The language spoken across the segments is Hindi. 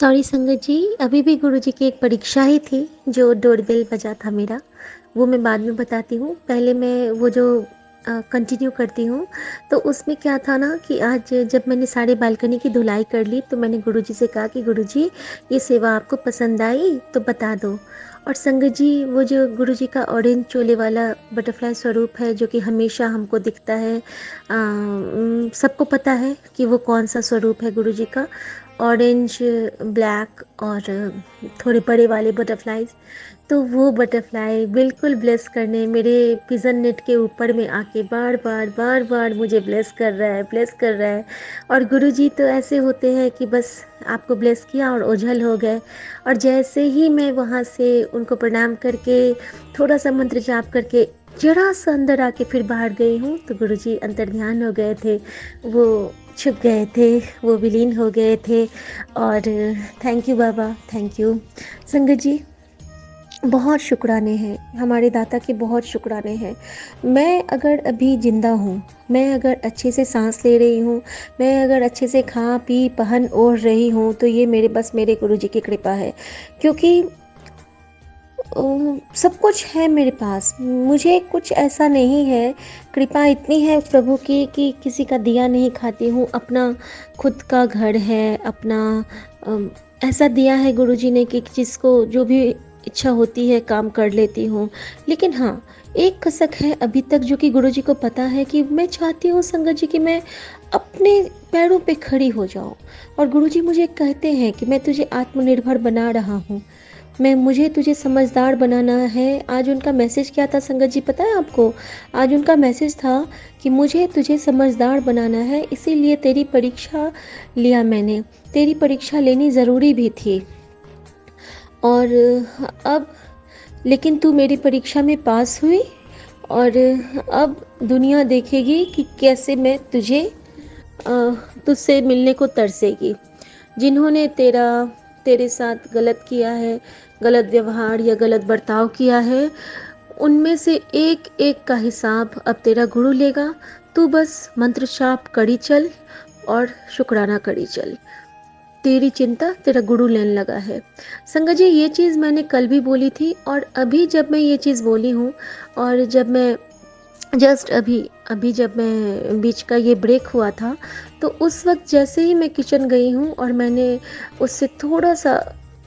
सॉरी संगत जी, अभी भी गुरुजी की एक परीक्षा ही थी, जो डोरबेल बजा था मेरा, वो मैं बाद में बताती हूँ। पहले मैं वो जो कंटिन्यू करती हूँ। तो उसमें क्या था ना कि आज जब मैंने सारे बालकनी की धुलाई कर ली, तो मैंने गुरुजी से कहा कि गुरुजी, ये सेवा आपको पसंद आई तो बता दो। और संगत जी, वो जो गुरुजी का ऑरेंज चोले वाला बटरफ्लाई स्वरूप है, जो कि हमेशा हमको दिखता है, सबको पता है कि वो कौन सा स्वरूप है गुरुजी का। ऑरेंज, ब्लैक और थोड़े बड़े वाले बटरफ्लाइज। तो वो बटरफ्लाई बिल्कुल ब्लेस करने मेरे पिजन नेट के ऊपर में आके बार बार बार बार मुझे ब्लेस कर रहा है, ब्लेस कर रहा है। और गुरुजी तो ऐसे होते हैं कि बस आपको ब्लेस किया और ओझल हो गए। और जैसे ही मैं वहाँ से उनको प्रणाम करके थोड़ा सा मंत्र जाप करके जरा सा अंदर आके फिर बाहर गई हूँ, तो गुरुजी अंतर्ध्यान हो गए थे, वो छुप गए थे, वो विलीन हो गए थे। और thank you Baba, thank you संगत जी। बहुत शुक्राने हैं, हमारे दाता के बहुत शुक्राने हैं। मैं अगर अभी ज़िंदा हूँ, मैं अगर अच्छे से सांस ले रही हूँ, मैं अगर अच्छे से खा पी पहन ओढ़ रही हूँ, तो ये मेरे बस मेरे गुरुजी की कृपा है। क्योंकि सब कुछ है मेरे पास, मुझे कुछ ऐसा नहीं है। कृपा इतनी है प्रभु की कि किसी का दिया नहीं खाती हूँ, अपना खुद का घर है, अपना अम, ऐसा दिया है गुरुजी ने कि जिसको जो भी इच्छा होती है काम कर लेती हूँ। लेकिन हाँ, एक कसक है अभी तक, जो कि गुरुजी को पता है कि मैं चाहती हूँ संगत जी कि मैं अपने पैरों पे खड़ी हो जाऊँ। और गुरुजी मुझे कहते हैं कि मैं तुझे आत्मनिर्भर बना रहा हूँ, मैं मुझे तुझे समझदार बनाना है। आज उनका मैसेज क्या था संगत जी, पता है आपको? आज उनका मैसेज था कि मुझे तुझे समझदार बनाना है, इसीलिए तेरी परीक्षा लिया मैंने, तेरी परीक्षा लेनी ज़रूरी भी थी। और अब लेकिन तू मेरी परीक्षा में पास हुई, और अब दुनिया देखेगी कि कैसे मैं तुझसे मिलने को तरसेगी। जिन्होंने तेरे साथ गलत किया है, गलत व्यवहार या गलत बर्ताव किया है, उनमें से एक एक का हिसाब अब तेरा गुरु लेगा। तू बस मंत्र जाप करी चल और शुक्राना करी चल, तेरी चिंता तेरा गुरु लेने लगा है। संगत जी, ये चीज़ मैंने कल भी बोली थी, और अभी जब मैं ये चीज़ बोली हूँ, और जब मैं जस्ट अभी अभी जब मैं बीच का ये ब्रेक हुआ था, तो उस वक्त जैसे ही मैं किचन गई हूँ और मैंने उससे थोड़ा सा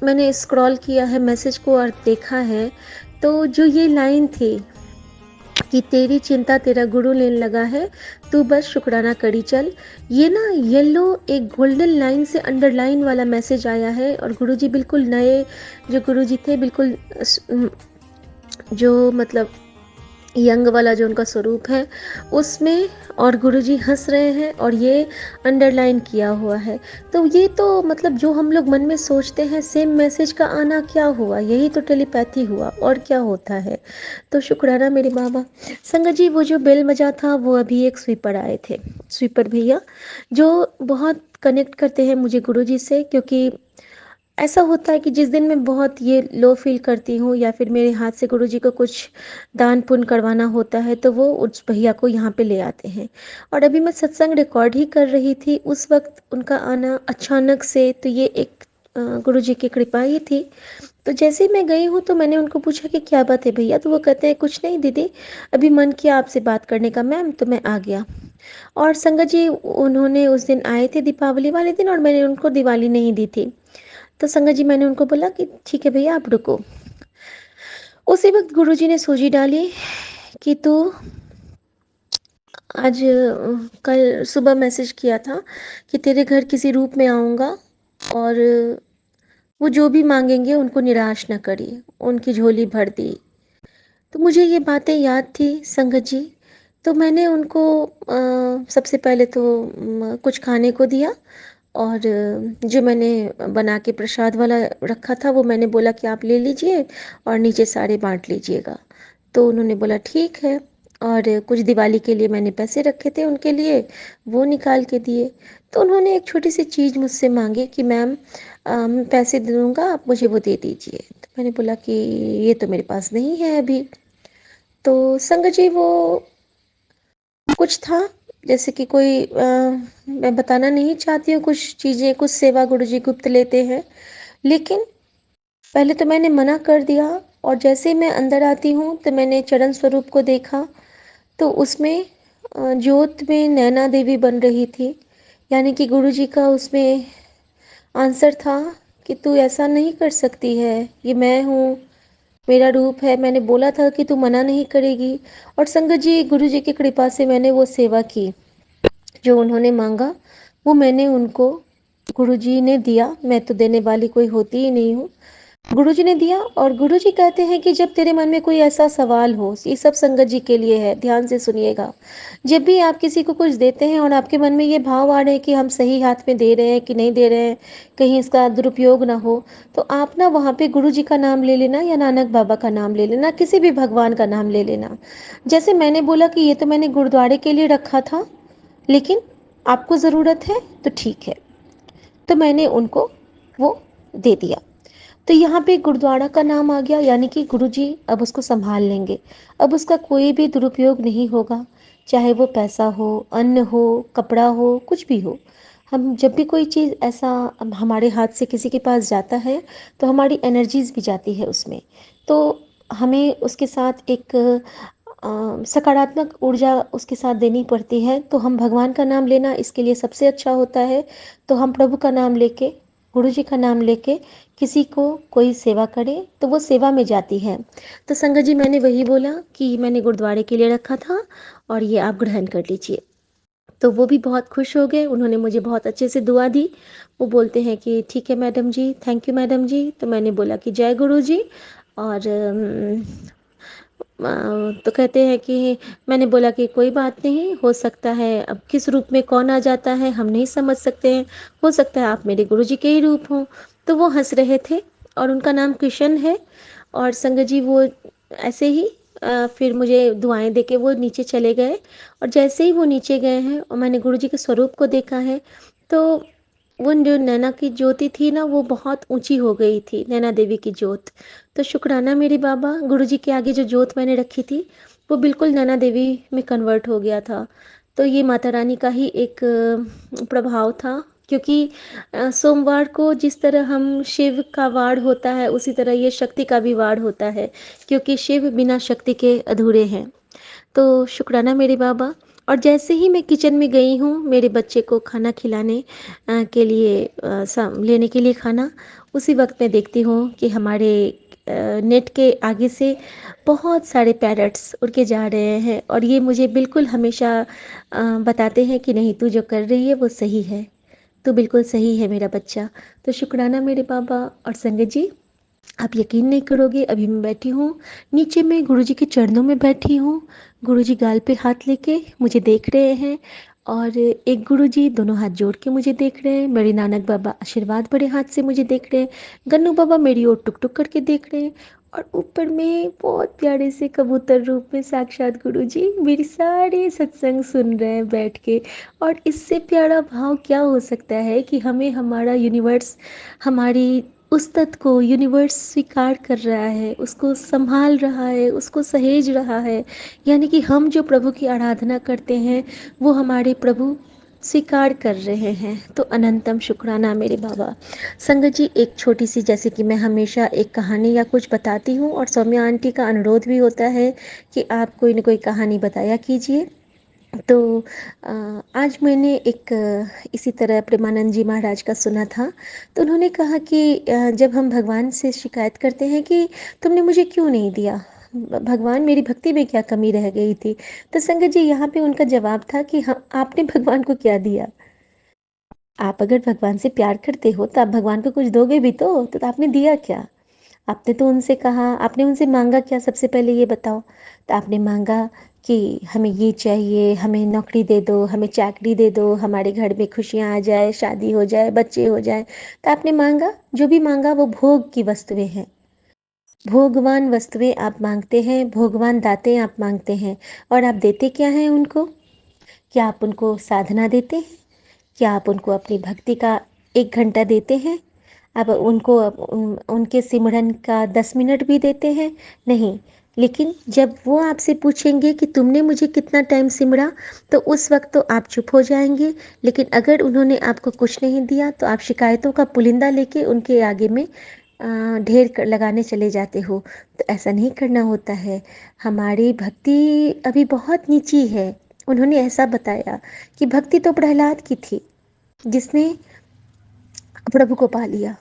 मैंने स्क्रॉल किया है मैसेज को और देखा है, तो जो ये लाइन थी कि तेरी चिंता तेरा गुरु लेने लगा है, तू बस शुक्राना करी चल, ये ना येलो एक गोल्डन लाइन से अंडरलाइन वाला मैसेज आया है। और गुरुजी बिल्कुल नए जो गुरुजी थे, बिल्कुल जो मतलब यंग वाला जो उनका स्वरूप है उसमें, और गुरुजी हंस रहे हैं और ये अंडरलाइन किया हुआ है। तो ये तो मतलब जो हम लोग मन में सोचते हैं, सेम मैसेज का आना क्या हुआ, यही तो टेलीपैथी हुआ, और क्या होता है। तो शुक्राना मेरे बाबा। संगत जी, वो जो बेल बजा था, वो अभी एक स्वीपर आए थे, स्वीपर भैया, जो बहुत कनेक्ट करते हैं मुझे गुरुजी से। क्योंकि ऐसा होता है कि जिस दिन मैं बहुत ये लो फील करती हूँ, या फिर मेरे हाथ से गुरुजी को कुछ दान पुण्य करवाना होता है, तो वो उस भैया को यहाँ पे ले आते हैं। और अभी मैं सत्संग रिकॉर्ड ही कर रही थी, उस वक्त उनका आना अचानक से, तो ये एक गुरुजी की कृपा ही थी। तो जैसे ही मैं गई हूँ, तो मैंने उनको पूछा कि क्या बात है भैया, तो वो कहते हैं कुछ नहीं दीदी, अभी मन किया आपसे बात करने का मैम, तो मैं आ गया। और संगत जी, उन्होंने उस दिन आए थे दीपावली वाले दिन, और मैंने उनको दिवाली नहीं दी थी। तो संगत जी, मैंने उनको बोला कि ठीक है भैया, आप रुको। उसी वक्त गुरुजी ने सूजी डाली कि तू आज कल सुबह मैसेज किया था कि तेरे घर किसी रूप में आऊँगा, और वो जो भी मांगेंगे उनको निराश न करी, उनकी झोली भर दी। तो मुझे ये बातें याद थी संगत जी। तो मैंने उनको सबसे पहले तो कुछ खाने को दिया, और जो मैंने बना के प्रसाद वाला रखा था, वो मैंने बोला कि आप ले लीजिए और नीचे सारे बांट लीजिएगा। तो उन्होंने बोला ठीक है। और कुछ दिवाली के लिए मैंने पैसे रखे थे उनके लिए, वो निकाल के दिए। तो उन्होंने एक छोटी सी चीज़ मुझसे मांगी कि मैम, मैं पैसे दे दूँगा, आप मुझे वो दे दीजिए। तो मैंने बोला कि ये तो मेरे पास नहीं है अभी। तो संगत जी, वो कुछ था जैसे कि कोई मैं बताना नहीं चाहती हूँ कुछ चीज़ें, कुछ सेवा गुरुजी गुप्त लेते हैं। लेकिन पहले तो मैंने मना कर दिया और जैसे ही मैं अंदर आती हूँ तो मैंने चरण स्वरूप को देखा, तो उसमें ज्योत में नैना देवी बन रही थी। यानी कि गुरुजी का उसमें आंसर था कि तू ऐसा नहीं कर सकती है, ये मैं हूँ, मेरा रूप है, मैंने बोला था कि तू मना नहीं करेगी। और संगत जी, गुरुजी की कृपा से मैंने वो सेवा की, जो उन्होंने मांगा वो मैंने उनको, गुरुजी ने दिया। मैं तो देने वाली कोई होती ही नहीं हूँ, गुरुजी ने दिया। और गुरुजी कहते हैं कि जब तेरे मन में कोई ऐसा सवाल हो, ये सब संगत जी के लिए है, ध्यान से सुनिएगा। जब भी आप किसी को कुछ देते हैं और आपके मन में ये भाव आ रहे हैं कि हम सही हाथ में दे रहे हैं कि नहीं दे रहे हैं, कहीं इसका दुरुपयोग ना हो, तो आप ना वहाँ पे गुरुजी का नाम ले लेना या नानक बाबा का नाम ले लेना, किसी भी भगवान का नाम ले लेना। जैसे मैंने बोला कि ये तो मैंने गुरुद्वारे के लिए रखा था, लेकिन आपको ज़रूरत है तो ठीक है, तो मैंने उनको वो दे दिया। तो यहाँ पे गुरुद्वारा का नाम आ गया, यानी कि गुरुजी अब उसको संभाल लेंगे, अब उसका कोई भी दुरुपयोग नहीं होगा। चाहे वो पैसा हो, अन्न हो, कपड़ा हो, कुछ भी हो। हम जब भी कोई चीज़ ऐसा हमारे हाथ से किसी के पास जाता है तो हमारी एनर्जीज भी जाती है उसमें। तो हमें उसके साथ एक सकारात्मक ऊर्जा उसके साथ देनी पड़ती है। तो हम भगवान का नाम लेना इसके लिए सबसे अच्छा होता है। तो हम प्रभु का नाम लेके, गुरु जी का नाम लेके किसी को कोई सेवा करे तो वो सेवा में जाती है। तो संगत जी, मैंने वही बोला कि मैंने गुरुद्वारे के लिए रखा था और ये आप ग्रहण कर लीजिए। तो वो भी बहुत खुश हो गए, उन्होंने मुझे बहुत अच्छे से दुआ दी। वो बोलते हैं कि ठीक है madam ji, thank you madam ji. तो मैंने बोला कि जय गुरु जी। और तो कहते हैं कि मैंने बोला कि कोई बात नहीं, हो सकता है अब किस रूप में कौन आ जाता है हम नहीं समझ सकते हैं, हो सकता है आप मेरे गुरुजी के ही रूप हों। तो वो हंस रहे थे और उनका नाम किशन है। और संगत जी वो ऐसे ही फिर मुझे दुआएं देके वो नीचे चले गए। और जैसे ही वो नीचे गए हैं और मैंने गुरुजी के स्वरूप को देखा है, तो वो जो नैना की ज्योति थी ना, वो बहुत ऊंची हो गई थी, नैना देवी की ज्योत। तो शुक्राना मेरे बाबा, गुरुजी के आगे जो ज्योत मैंने रखी थी वो बिल्कुल नैना देवी में कन्वर्ट हो गया था। तो ये माता रानी का ही एक प्रभाव था। क्योंकि सोमवार को जिस तरह हम शिव का वाड़ होता है, उसी तरह ये शक्ति का भी वाड़ होता है, क्योंकि शिव बिना शक्ति के अधूरे हैं। तो शुक्राना मेरे बाबा। और जैसे ही मैं किचन में गई हूँ मेरे बच्चे को खाना खिलाने के लिए, लेने के लिए खाना, उसी वक्त मैं देखती हूँ कि हमारे नेट के आगे से बहुत सारे पैरट्स उड़ के जा रहे हैं। और ये मुझे बिल्कुल हमेशा बताते हैं कि नहीं, तू जो कर रही है वो सही है, तू बिल्कुल सही है मेरा बच्चा। तो शुक्राना मेरे बाबा। और संगत जी, आप यकीन नहीं करोगे, अभी मैं बैठी हूँ नीचे में गुरुजी के चरणों में बैठी हूँ। गुरुजी गाल पे हाथ लेके मुझे देख रहे हैं और एक गुरुजी दोनों हाथ जोड़ के मुझे देख रहे हैं। मेरे नानक बाबा आशीर्वाद बड़े हाथ से मुझे देख रहे हैं। गन्नू बाबा मेरी ओर टुक टुक करके देख रहे हैं। और ऊपर में बहुत प्यारे से कबूतर रूप में साक्षात गुरुजी मेरी सारे सत्संग सुन रहे हैं बैठ के। और इससे प्यारा भाव क्या हो सकता है कि हमें हमारा यूनिवर्स, हमारी उस तत्व को यूनिवर्स स्वीकार कर रहा है, उसको संभाल रहा है, उसको सहेज रहा है। यानी कि हम जो प्रभु की आराधना करते हैं वो हमारे प्रभु स्वीकार कर रहे हैं। तो अनंतम शुक्राना मेरे बाबा। संगत जी, एक छोटी सी, जैसे कि मैं हमेशा एक कहानी या कुछ बताती हूँ और सौम्या आंटी का अनुरोध भी होता है कि आप कोई न कोई कहानी बताया कीजिए। तो आज मैंने एक इसी तरह प्रेमानंद जी महाराज का सुना था। तो उन्होंने कहा कि जब हम भगवान से शिकायत करते हैं कि तुमने मुझे क्यों नहीं दिया, भगवान मेरी भक्ति में क्या कमी रह गई थी। तो संगत जी, यहाँ पे उनका जवाब था कि हाँ, आपने भगवान को क्या दिया। आप अगर भगवान से प्यार करते हो तो आप भगवान को कुछ दोगे भी तो आपने दिया क्या। आपने तो उनसे कहा, आपने उनसे मांगा क्या, सबसे पहले ये बताओ। तो आपने मांगा कि हमें ये चाहिए, हमें नौकरी दे दो, हमें चाकरी दे दो, हमारे घर में खुशियाँ आ जाए, शादी हो जाए, बच्चे हो जाए। तो आपने मांगा, जो भी मांगा वो भोग की वस्तुएं हैं, भोगवान वस्तुएं आप मांगते हैं, भोगवान दाते आप मांगते हैं। और आप देते क्या हैं उनको। क्या आप उनको साधना देते हैं, क्या आप उनको अपनी भक्ति का 1 घंटा देते हैं, आप उनको उनके सिमरन का 10 मिनट भी देते हैं। नहीं, लेकिन जब वो आपसे पूछेंगे कि तुमने मुझे कितना टाइम सिमरा, तो उस वक़्त तो आप चुप हो जाएँगे, लेकिन अगर उन्होंने आपको कुछ नहीं दिया, तो आप शिकायतों का पुलिंदा लेके उनके आगे में ढेर क लगाने चले जाते हो। तो ऐसा नहीं करना होता है। हमारी भक्ति अभी बहुत नीची है। उन्होंने ऐसा बताया कि भक्ति तो प्रहलाद की थी, जिसने प्रभु को पा लिया।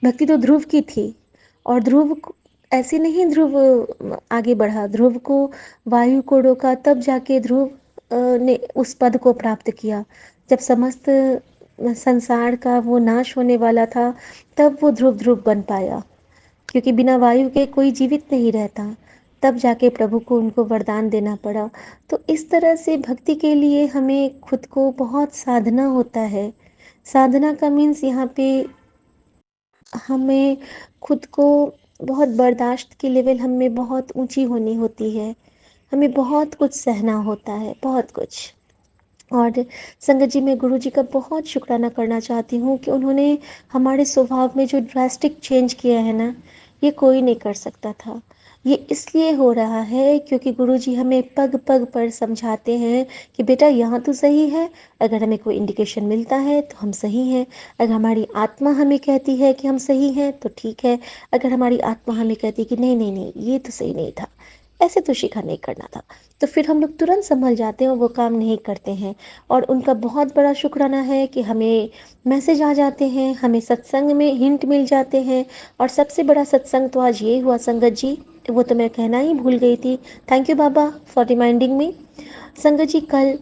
भक्ति तो ध्रुव की थी और ऐसे नहीं ध्रुव आगे बढ़ा, ध्रुव को वायु को रोका, तब जाके ध्रुव ने उस पद को प्राप्त किया। जब समस्त संसार का वो नाश होने वाला था, तब वो ध्रुव ध्रुव बन पाया, क्योंकि बिना वायु के कोई जीवित नहीं रहता। तब जाके प्रभु को उनको वरदान देना पड़ा। तो इस तरह से भक्ति के लिए हमें खुद को बहुत साधना होता है। साधना का मीन्स यहाँ पे हमें खुद को बहुत बर्दाश्त की लेवल हम में बहुत ऊंची होनी होती है। हमें बहुत कुछ सहना होता है, बहुत कुछ। और संगत जी, मैं गुरु जी का बहुत शुक्राना करना चाहती हूँ कि उन्होंने हमारे स्वभाव में जो ड्रास्टिक चेंज किया है ना, ये कोई नहीं कर सकता था। ये इसलिए हो रहा है क्योंकि गुरु जी हमें पग पग पर समझाते हैं कि बेटा यहाँ तो सही है, अगर हमें कोई इंडिकेशन मिलता है तो हम सही हैं। अगर हमारी आत्मा हमें कहती है कि हम सही हैं तो ठीक है, अगर हमारी आत्मा हमें कहती है कि नहीं नहीं नहीं, ये तो सही नहीं था, ऐसे तो शिखा नहीं करना था, तो फिर हम लोग तुरंत संभल जाते हैं और वो काम नहीं करते हैं। और उनका बहुत बड़ा शुक्राना है कि हमें मैसेज आ जाते हैं, हमें सत्संग में हिंट मिल जाते हैं। और सबसे बड़ा सत्संग तो आज ये हुआ संगत जी, वो तो मैं कहना ही भूल गई थी। Thank you Baba for reminding me. संगत जी, कल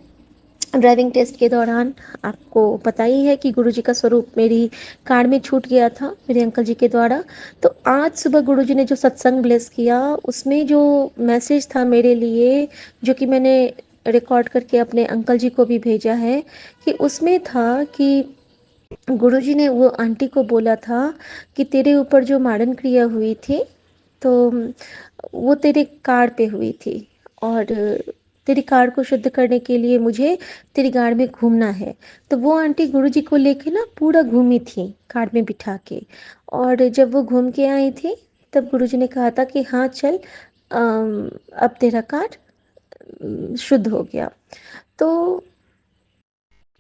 ड्राइविंग टेस्ट के दौरान आपको पता ही है कि गुरुजी का स्वरूप मेरी कार में छूट गया था मेरे अंकल जी के द्वारा। तो आज सुबह गुरुजी ने जो सत्संग ब्लेस किया, उसमें जो मैसेज था मेरे लिए, जो कि मैंने रिकॉर्ड करके अपने अंकल जी को भी भेजा है, कि उसमें था कि गुरुजी ने वो आंटी को बोला था कि तेरे ऊपर जो मारन क्रिया हुई थी, तो वो तेरे कार पे हुई थी, और तेरी कार को शुद्ध करने के लिए मुझे तेरी कार में घूमना है। तो वो आंटी गुरुजी को लेके ना पूरा घूमी थी कार में बिठा के, और जब वो घूम के आई थी, तब गुरुजी ने कहा था कि हाँ चल, अब तेरा कार शुद्ध हो गया। तो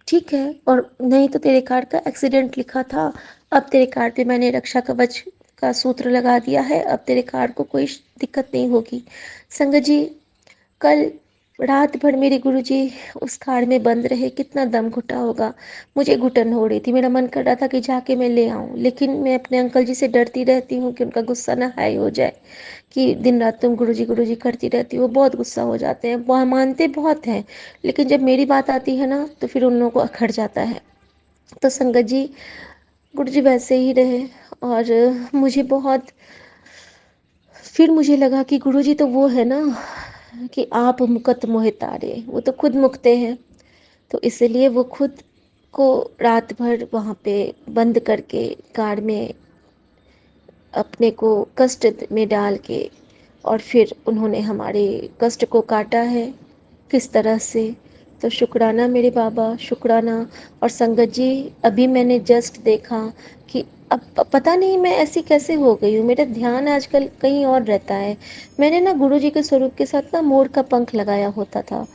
ठीक है, और नहीं तो तेरे कार का एक्सीडेंट लिखा था, अब तेरे कार पे मैंने रक्षा कवच का सूत्र लगा दिया है, अब तेरे कार को कोई दिक्कत नहीं होगी। संगत जी, कल रात भर मेरे गुरुजी उस कार में बंद रहे, कितना दम घुटा होगा। मुझे घुटन हो रही थी, मेरा मन कर रहा था कि जाके मैं ले आऊं, लेकिन मैं अपने अंकल जी से डरती रहती हूँ कि उनका गुस्सा ना हाई हो जाए, कि दिन रात तुम गुरुजी करती रहती हो। बहुत गुस्सा हो जाते हैं, वह मानते बहुत हैं, लेकिन जब मेरी बात आती है ना, तो फिर उन लोगों को अखड़ जाता है। तो संगत जी, गुरुजी वैसे ही रहे। और मुझे बहुत, फिर मुझे लगा कि गुरुजी तो वो है ना कि आप मुकत मोहि तारे, वो तो खुद मुकते हैं। तो इसलिए वो खुद को रात भर वहाँ पे बंद करके कार में अपने को कष्ट में डाल के, और फिर उन्होंने हमारे कष्ट को काटा है किस तरह से। तो शुक्राना मेरे बाबा, शुक्राना। और संगत जी, अभी मैंने जस्ट देखा कि अब पता नहीं मैं ऐसी कैसे हो गई हूँ, मेरा ध्यान आजकल कहीं और रहता है। मैंने ना गुरुजी के स्वरूप के साथ ना मोर का पंख लगाया होता था,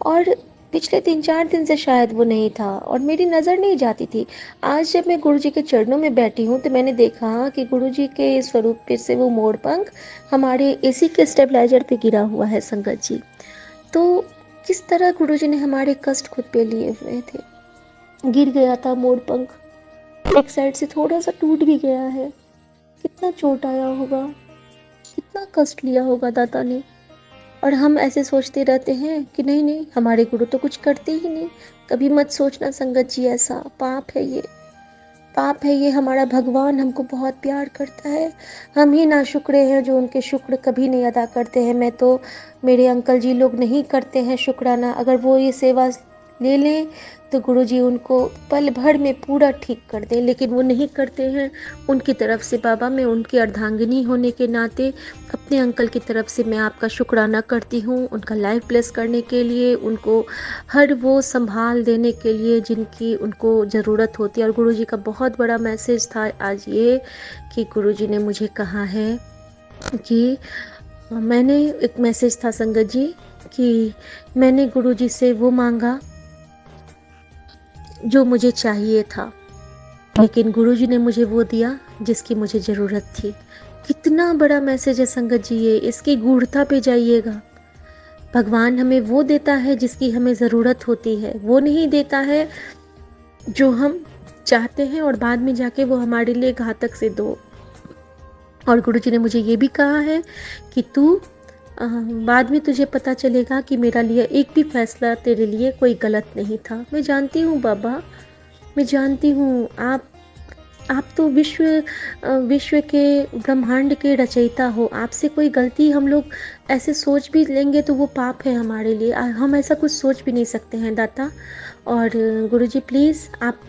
और पिछले 3-4 दिन से शायद वो नहीं था और मेरी नज़र नहीं जाती थी। आज जब मैं गुरुजी के चरणों में बैठी हूँ, तो मैंने देखा कि गुरुजी के स्वरूप पे से वो मोर पंख हमारे एसी के स्टेबलाइजर पे गिरा हुआ है संगत जी। तो किस तरह गुरुजी ने हमारे कष्ट खुद पे लिए हुए थे। गिर गया था मोर पंख, एक साइड से थोड़ा सा टूट भी गया है। कितना चोट आया होगा, कितना कष्ट लिया होगा दादा ने। और हम ऐसे सोचते रहते हैं कि नहीं नहीं, हमारे गुरु तो कुछ करते ही नहीं। कभी मत सोचना संगत जी, ऐसा पाप है ये, पाप है ये। हमारा भगवान हमको बहुत प्यार करता है, हम ही नाशुक्रे हैं जो उनके शुक्र कभी नहीं अदा करते हैं। मैं तो, मेरे अंकल जी लोग नहीं करते हैं शुक्राना। अगर वो ये सेवा ले लें तो गुरुजी उनको पल भर में पूरा ठीक कर दें, लेकिन वो नहीं करते हैं। उनकी तरफ से बाबा, मैं उनकी अर्धांगिनी होने के नाते अपने अंकल की तरफ से मैं आपका शुक्राना करती हूँ, उनका लाइफ ब्लेस करने के लिए, उनको हर वो संभाल देने के लिए जिनकी उनको ज़रूरत होती है। और गुरुजी का बहुत बड़ा मैसेज था आज ये, कि गुरुजी ने मुझे कहा है कि मैंने एक मैसेज था संगत जी कि मैंने गुरुजी से वो माँगा जो मुझे चाहिए था, लेकिन गुरुजी ने मुझे वो दिया जिसकी मुझे ज़रूरत थी। कितना बड़ा मैसेज है संगत जी ये, इसकी गूढ़ता पे जाइएगा। भगवान हमें वो देता है जिसकी हमें ज़रूरत होती है, वो नहीं देता है जो हम चाहते हैं और बाद में जाके वो हमारे लिए घातक सिद्ध हो। और गुरुजी ने मुझे ये भी कहा है कि तू बाद में तुझे पता चलेगा कि मेरा लिया एक भी फैसला तेरे लिए कोई गलत नहीं था। मैं जानती हूँ बाबा, मैं जानती हूँ आप तो विश्व के ब्रह्मांड के रचयिता हो। आपसे कोई गलती हम लोग ऐसे सोच भी लेंगे तो वो पाप है हमारे लिए। हम ऐसा कुछ सोच भी नहीं सकते हैं दाता। और गुरुजी प्लीज़ आप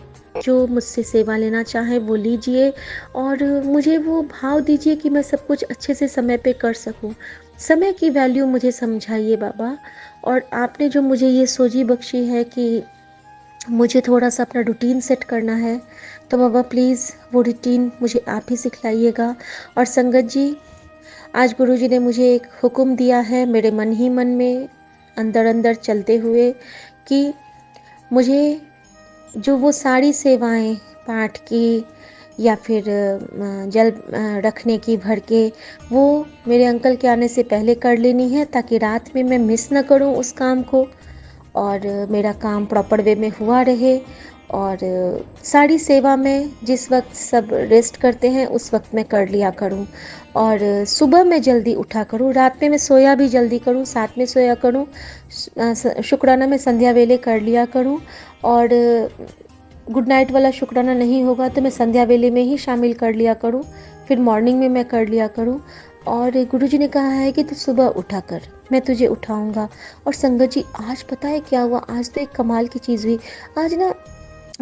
जो मुझसे सेवा लेना चाहें वो लीजिए और मुझे वो भाव दीजिए कि मैं सब कुछ अच्छे से समय पे कर सकूं। समय की वैल्यू मुझे समझाइए बाबा। और आपने जो मुझे ये सोझी बख्शी है कि मुझे थोड़ा-सा अपना रूटीन सेट करना है, तो बाबा प्लीज़ वो रूटीन मुझे आप ही सिखलाइएगा। और संगत जी, आज गुरुजी ने मुझे एक हुक्म दिया है मेरे मन ही मन में, अंदर-अंदर चलते हुए कि मुझे जो वो सारी सेवाएँ पाठ की या फिर जल रखने की भर के, वो मेरे अंकल के आने से पहले कर लेनी है ताकि रात में मैं मिस ना करूँ उस काम को और मेरा काम प्रॉपर वे में हुआ रहे। और सारी सेवा में जिस वक्त सब रेस्ट करते हैं उस वक्त मैं कर लिया करूं और सुबह मैं जल्दी उठा करूं, रात में मैं सोया भी जल्दी करूं, साथ में सोया करूं, शुक्राना में संध्या वेले कर लिया करूं। और गुड नाइट वाला शुक्राना नहीं होगा तो मैं संध्या वेले में ही शामिल कर लिया करूं, फिर मॉर्निंग में मैं कर लिया करूं। और गुरुजी ने कहा है कि तू सुबह उठा कर, मैं तुझे उठाऊंगा। और संगत जी आज पता है क्या हुआ, आज तो एक कमाल की चीज़ हुई। आज ना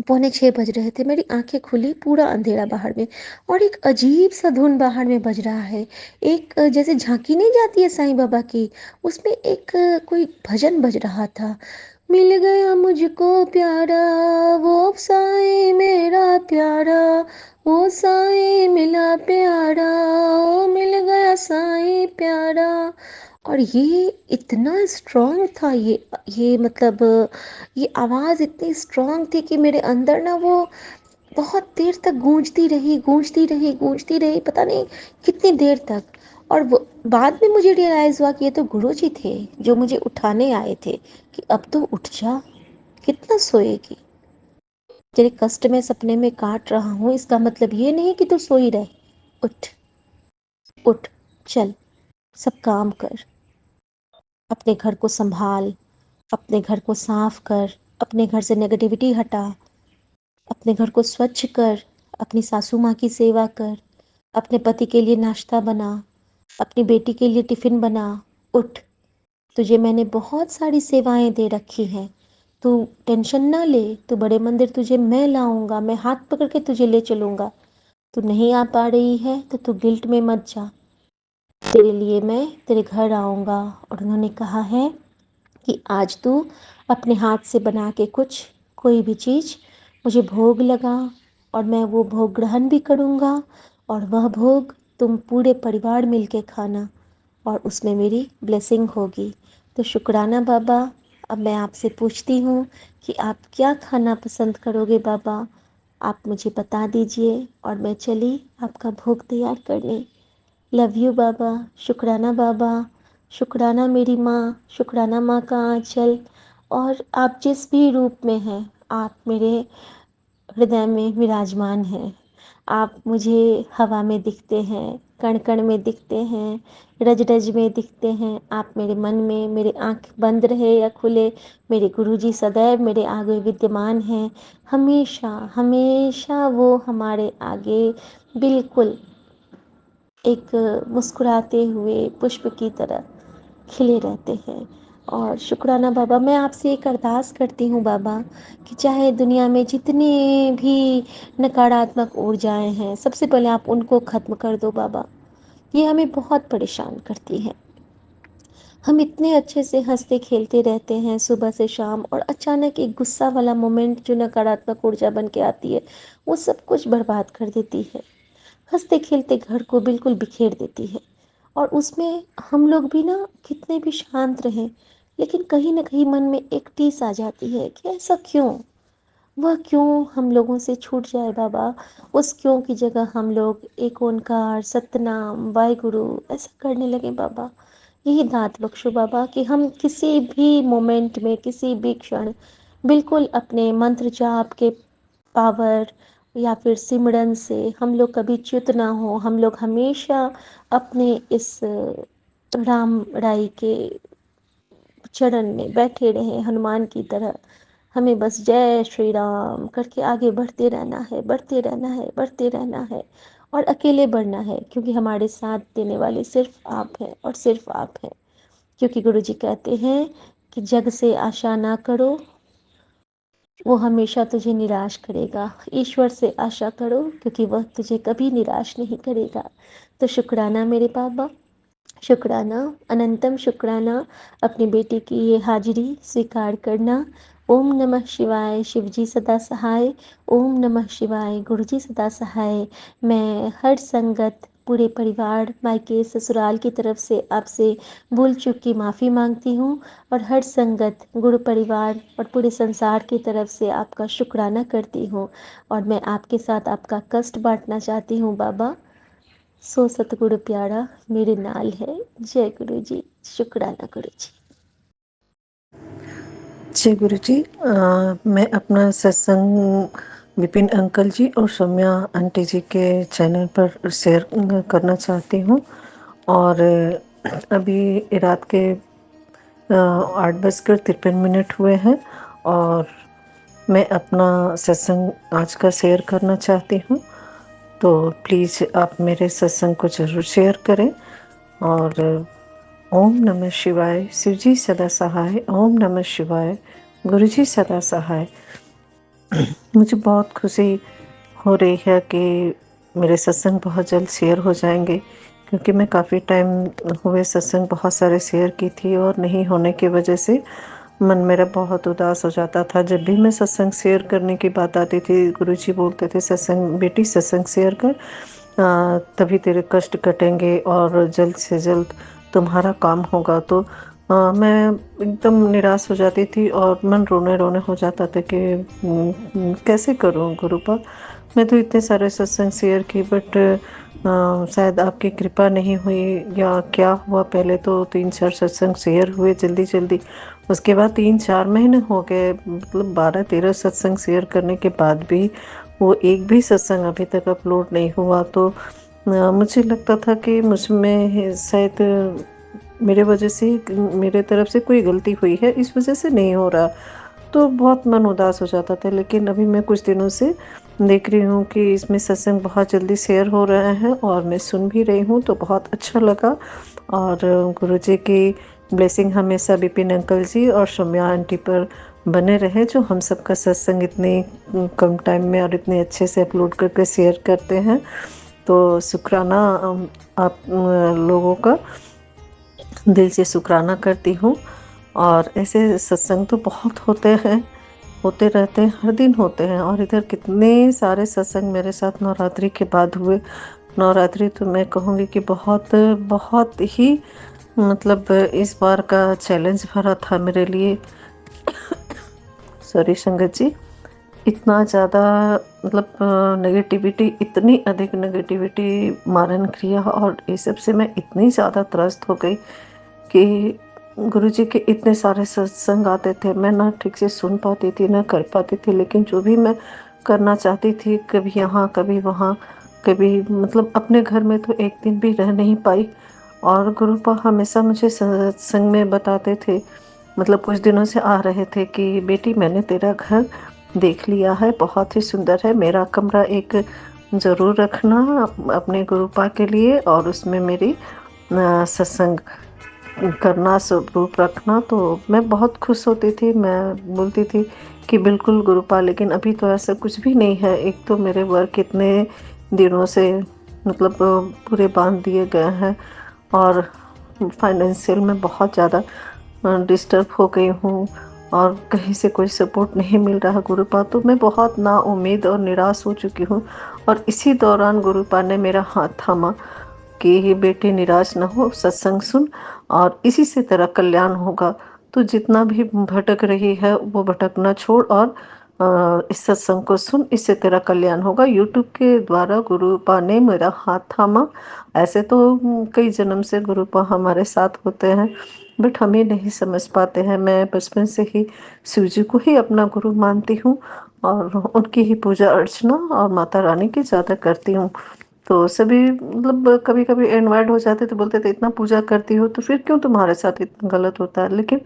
5:45 बज रहे थे, मेरी आंखें खुली, पूरा अंधेरा बाहर में और एक अजीब सा धुन बाहर में बज रहा है। एक जैसे झांकी नहीं जाती है साईं बाबा की, उसमें एक कोई भजन बज रहा था। मिल गया मुझको प्यारा वो साईं मेरा प्यारा, वो साईं मिला प्यारा, ओ मिल गया साईं प्यारा। और ये इतना स्ट्रॉन्ग था, ये मतलब ये आवाज़ इतनी स्ट्रॉन्ग थी कि मेरे अंदर ना वो बहुत देर तक गूंजती रही, गूंजती रही, गूंजती रही, पता नहीं कितनी देर तक। और वो बाद में मुझे रियलाइज़ हुआ कि ये तो गुरुजी थे जो मुझे उठाने आए थे कि अब तो उठ जा, कितना सोएगी, तेरे कष्ट में सपने में काट रहा हूँ, इसका मतलब ये नहीं कि तू सोई रहे। उठ, उठ, चल, सब काम कर, अपने घर को संभाल, अपने घर को साफ कर, अपने घर से नेगेटिविटी हटा, अपने घर को स्वच्छ कर, अपनी सासू माँ की सेवा कर, अपने पति के लिए नाश्ता बना, अपनी बेटी के लिए टिफ़िन बना। उठ, तुझे मैंने बहुत सारी सेवाएं दे रखी हैं, तू टेंशन ना ले, तू बड़े मंदिर तुझे मैं लाऊंगा, मैं हाथ पकड़ के तुझे ले चलूंगा। तू नहीं आ पा रही है तो तू गिल्ट में मत जा, तेरे लिए मैं तेरे घर आऊंगा। और उन्होंने कहा है कि आज तू अपने हाथ से बना के कुछ कोई भी चीज़ मुझे भोग लगा और मैं वो भोग ग्रहण भी करूँगा और वह भोग तुम पूरे परिवार मिल के खाना और उसमें मेरी ब्लेसिंग होगी। तो शुक्राना बाबा। अब मैं आपसे पूछती हूँ कि आप क्या खाना पसंद करोगे बाबा, आप मुझे बता दीजिए और मैं चली आपका भोग तैयार करने। लव यू बाबा। शुक्राना बाबा। शुक्राना मेरी माँ, शुक्राना माँ का आंचल। और आप जिस भी रूप में हैं, आप मेरे हृदय में विराजमान हैं। आप मुझे हवा में दिखते हैं, कण कण में दिखते हैं, रज रज में दिखते हैं। आप मेरे मन में, मेरे आँख बंद रहे या खुले, मेरे गुरुजी सदैव मेरे आगे विद्यमान हैं। हमेशा हमेशा वो हमारे आगे बिल्कुल एक मुस्कुराते हुए पुष्प की तरह खिले रहते हैं। और शुक्राना बाबा, मैं आपसे एक अरदास करती हूँ बाबा कि चाहे दुनिया में जितने भी नकारात्मक ऊर्जाएं हैं, सबसे पहले आप उनको ख़त्म कर दो बाबा। ये हमें बहुत परेशान करती हैं। हम इतने अच्छे से हंसते खेलते रहते हैं सुबह से शाम और अचानक एक गुस्सा वाला मोमेंट जो नकारात्मक ऊर्जा बन के आती है, वो सब कुछ बर्बाद कर देती है। हंसते खेलते घर को बिल्कुल बिखेर देती है। और उसमें हम लोग भी ना कितने भी शांत रहें, लेकिन कहीं न कहीं मन में एक टीस आ जाती है कि ऐसा क्यों? वह क्यों हम लोगों से छूट जाए बाबा? उस क्यों की जगह हम लोग एक ओंकार, सतनाम, वाहेगुरु ऐसा करने लगे बाबा। यही दात बख्शो बाबा कि हम किसी भी मोमेंट में, किसी भी क्षण बिल्कुल अपने मंत्र जाप के पावर या फिर सिमरन से हम लोग कभी च्युत ना हो। हम लोग हमेशा अपने इस राम राई के चरण में बैठे रहें हनुमान की तरह। हमें बस जय श्री राम करके आगे बढ़ते रहना है, बढ़ते रहना है, बढ़ते रहना है और अकेले बढ़ना है, क्योंकि हमारे साथ देने वाले सिर्फ आप हैं और सिर्फ आप हैं। क्योंकि गुरु जी कहते हैं कि जग से आशा ना करो, वो हमेशा तुझे निराश करेगा। ईश्वर से आशा करो, क्योंकि वह तुझे कभी निराश नहीं करेगा। तो शुक्राना मेरे बाबा, शुक्राना, अनंतम शुक्राना अपनी बेटी की ये हाजिरी स्वीकार करना। ओम नमः शिवाय, शिवजी सदा सहाय। ओम नमः शिवाय, गुरुजी सदा सहाय। मैं हर संगत, पूरे परिवार, मायके ससुराल की तरफ से आपसे भूल चूक की माफ़ी मांगती हूँ और हर संगत, गुरु परिवार और पूरे संसार की तरफ से आपका शुक्राना करती हूँ। और मैं आपके साथ आपका कष्ट बांटना चाहती हूँ बाबा। सो सतगुरु प्यारा मेरे नाल है। जय गुरु जी, शुक्राना गुरु जी। जय गुरु जी। मैं अपना सत्संग विपिन अंकल जी और सौम्या आंटी जी के चैनल पर शेयर करना चाहती हूँ। और अभी रात के 8:53 हुए हैं और मैं अपना सत्संग आज का शेयर करना चाहती हूँ। तो प्लीज़ आप मेरे सत्संग को ज़रूर शेयर करें। और ओम नमः शिवाय, शिवजी सदा सहाय। ओम नमः शिवाय, गुरुजी सदा सहाय। मुझे बहुत खुशी हो रही है कि मेरे सत्संग बहुत जल्द शेयर हो जाएंगे, क्योंकि मैं काफ़ी टाइम हुए सत्संग बहुत सारे शेयर की थी और नहीं होने की वजह से मन मेरा बहुत उदास हो जाता था। जब भी मैं सत्संग शेयर करने की बात आती थी, गुरुजी बोलते थे सत्संग बेटी सत्संग शेयर कर, तभी तेरे कष्ट कटेंगे और जल्द से जल्द तुम्हारा काम होगा। तो मैं एकदम निराश हो जाती थी और मन रोने रोने हो जाता था कि कैसे करूं गुरुपा, मैं तो इतने सारे सत्संग शेयर की, बट शायद आपकी कृपा नहीं हुई या क्या हुआ। पहले तो 3-4 सत्संग शेयर हुए जल्दी जल्दी, उसके बाद 3-4 महीने हो गए, मतलब 12-13 सत्संग शेयर करने के बाद भी वो एक भी सत्संग अभी तक अपलोड नहीं हुआ। तो मुझे लगता था कि मुझ में शायद मेरे वजह से, मेरे तरफ से कोई गलती हुई है, इस वजह से नहीं हो रहा। तो बहुत मन उदास हो जाता था। लेकिन अभी मैं कुछ दिनों से देख रही हूँ कि इसमें सत्संग बहुत जल्दी शेयर हो रहे हैं और मैं सुन भी रही हूँ, तो बहुत अच्छा लगा। और गुरुजी की ब्लेसिंग हमेशा विपिन अंकल जी और सौम्या आंटी पर बने रहे, जो हम सबका सत्संग इतने कम टाइम में और इतने अच्छे से अपलोड करके शेयर करते हैं। तो शुक्राना आप लोगों का दिल से शुक्राना करती हूँ। और ऐसे सत्संग तो बहुत होते हैं, होते रहते हैं, हर दिन होते हैं। और इधर कितने सारे सत्संग मेरे साथ नवरात्रि के बाद हुए। नवरात्रि तो मैं कहूँगी कि बहुत बहुत ही, मतलब इस बार का चैलेंज भरा था मेरे लिए। सॉरी संगत जी, इतना ज़्यादा, मतलब नेगेटिविटी, इतनी अधिक नेगेटिविटी, मारण क्रिया और ये सब से मैं इतनी ज़्यादा त्रस्त हो गई कि गुरुजी के इतने सारे सत्संग आते थे, मैं ना ठीक से सुन पाती थी ना कर पाती थी। लेकिन जो भी मैं करना चाहती थी, कभी यहाँ कभी वहाँ, कभी मतलब अपने घर में तो एक दिन भी रह नहीं पाई। और गुरुपा हमेशा मुझे सत्संग में बताते थे, मतलब कुछ दिनों से आ रहे थे कि बेटी मैंने तेरा घर देख लिया है, बहुत ही सुंदर है, मेरा कमरा एक ज़रूर रखना अपने गुरुपा के लिए, और उसमें मेरी सत्संग करना, स्वरूप रखना। तो मैं बहुत खुश होती थी, मैं बोलती थी कि बिल्कुल गुरुपा। लेकिन अभी तो ऐसा कुछ भी नहीं है। एक तो मेरे वर्क इतने दिनों से मतलब पूरे बांध दिए गए हैं और फाइनेंशियल में बहुत ज़्यादा डिस्टर्ब हो गई हूँ और कहीं से कोई सपोर्ट नहीं मिल रहा गुरुपा। तो मैं बहुत ना उम्मीद और निराश हो चुकी हूँ। और इसी दौरान गुरुपा ने मेरा हाथ थामा कि ये बेटे निराश ना हो, सत्संग सुन और इसी से तेरा कल्याण होगा। तू जितना भी भटक रही है वो भटकना छोड़ और इस सत्संग को सुन, इससे तेरा कल्याण होगा। यूट्यूब के द्वारा गुरुपा ने मेरा हाथ थामा। ऐसे तो कई जन्म से गुरुपा हमारे साथ होते हैं, बट हम ही नहीं समझ पाते हैं। मैं बचपन से ही शिव जी को ही अपना गुरु मानती हूँ और उनकी ही पूजा अर्चना और माता रानी की ज़्यादा करती हूँ। तो सभी मतलब कभी कभी इनवाइट हो जाते तो बोलते थे इतना पूजा करती हो तो फिर क्यों तुम्हारे साथ इतना गलत होता है, लेकिन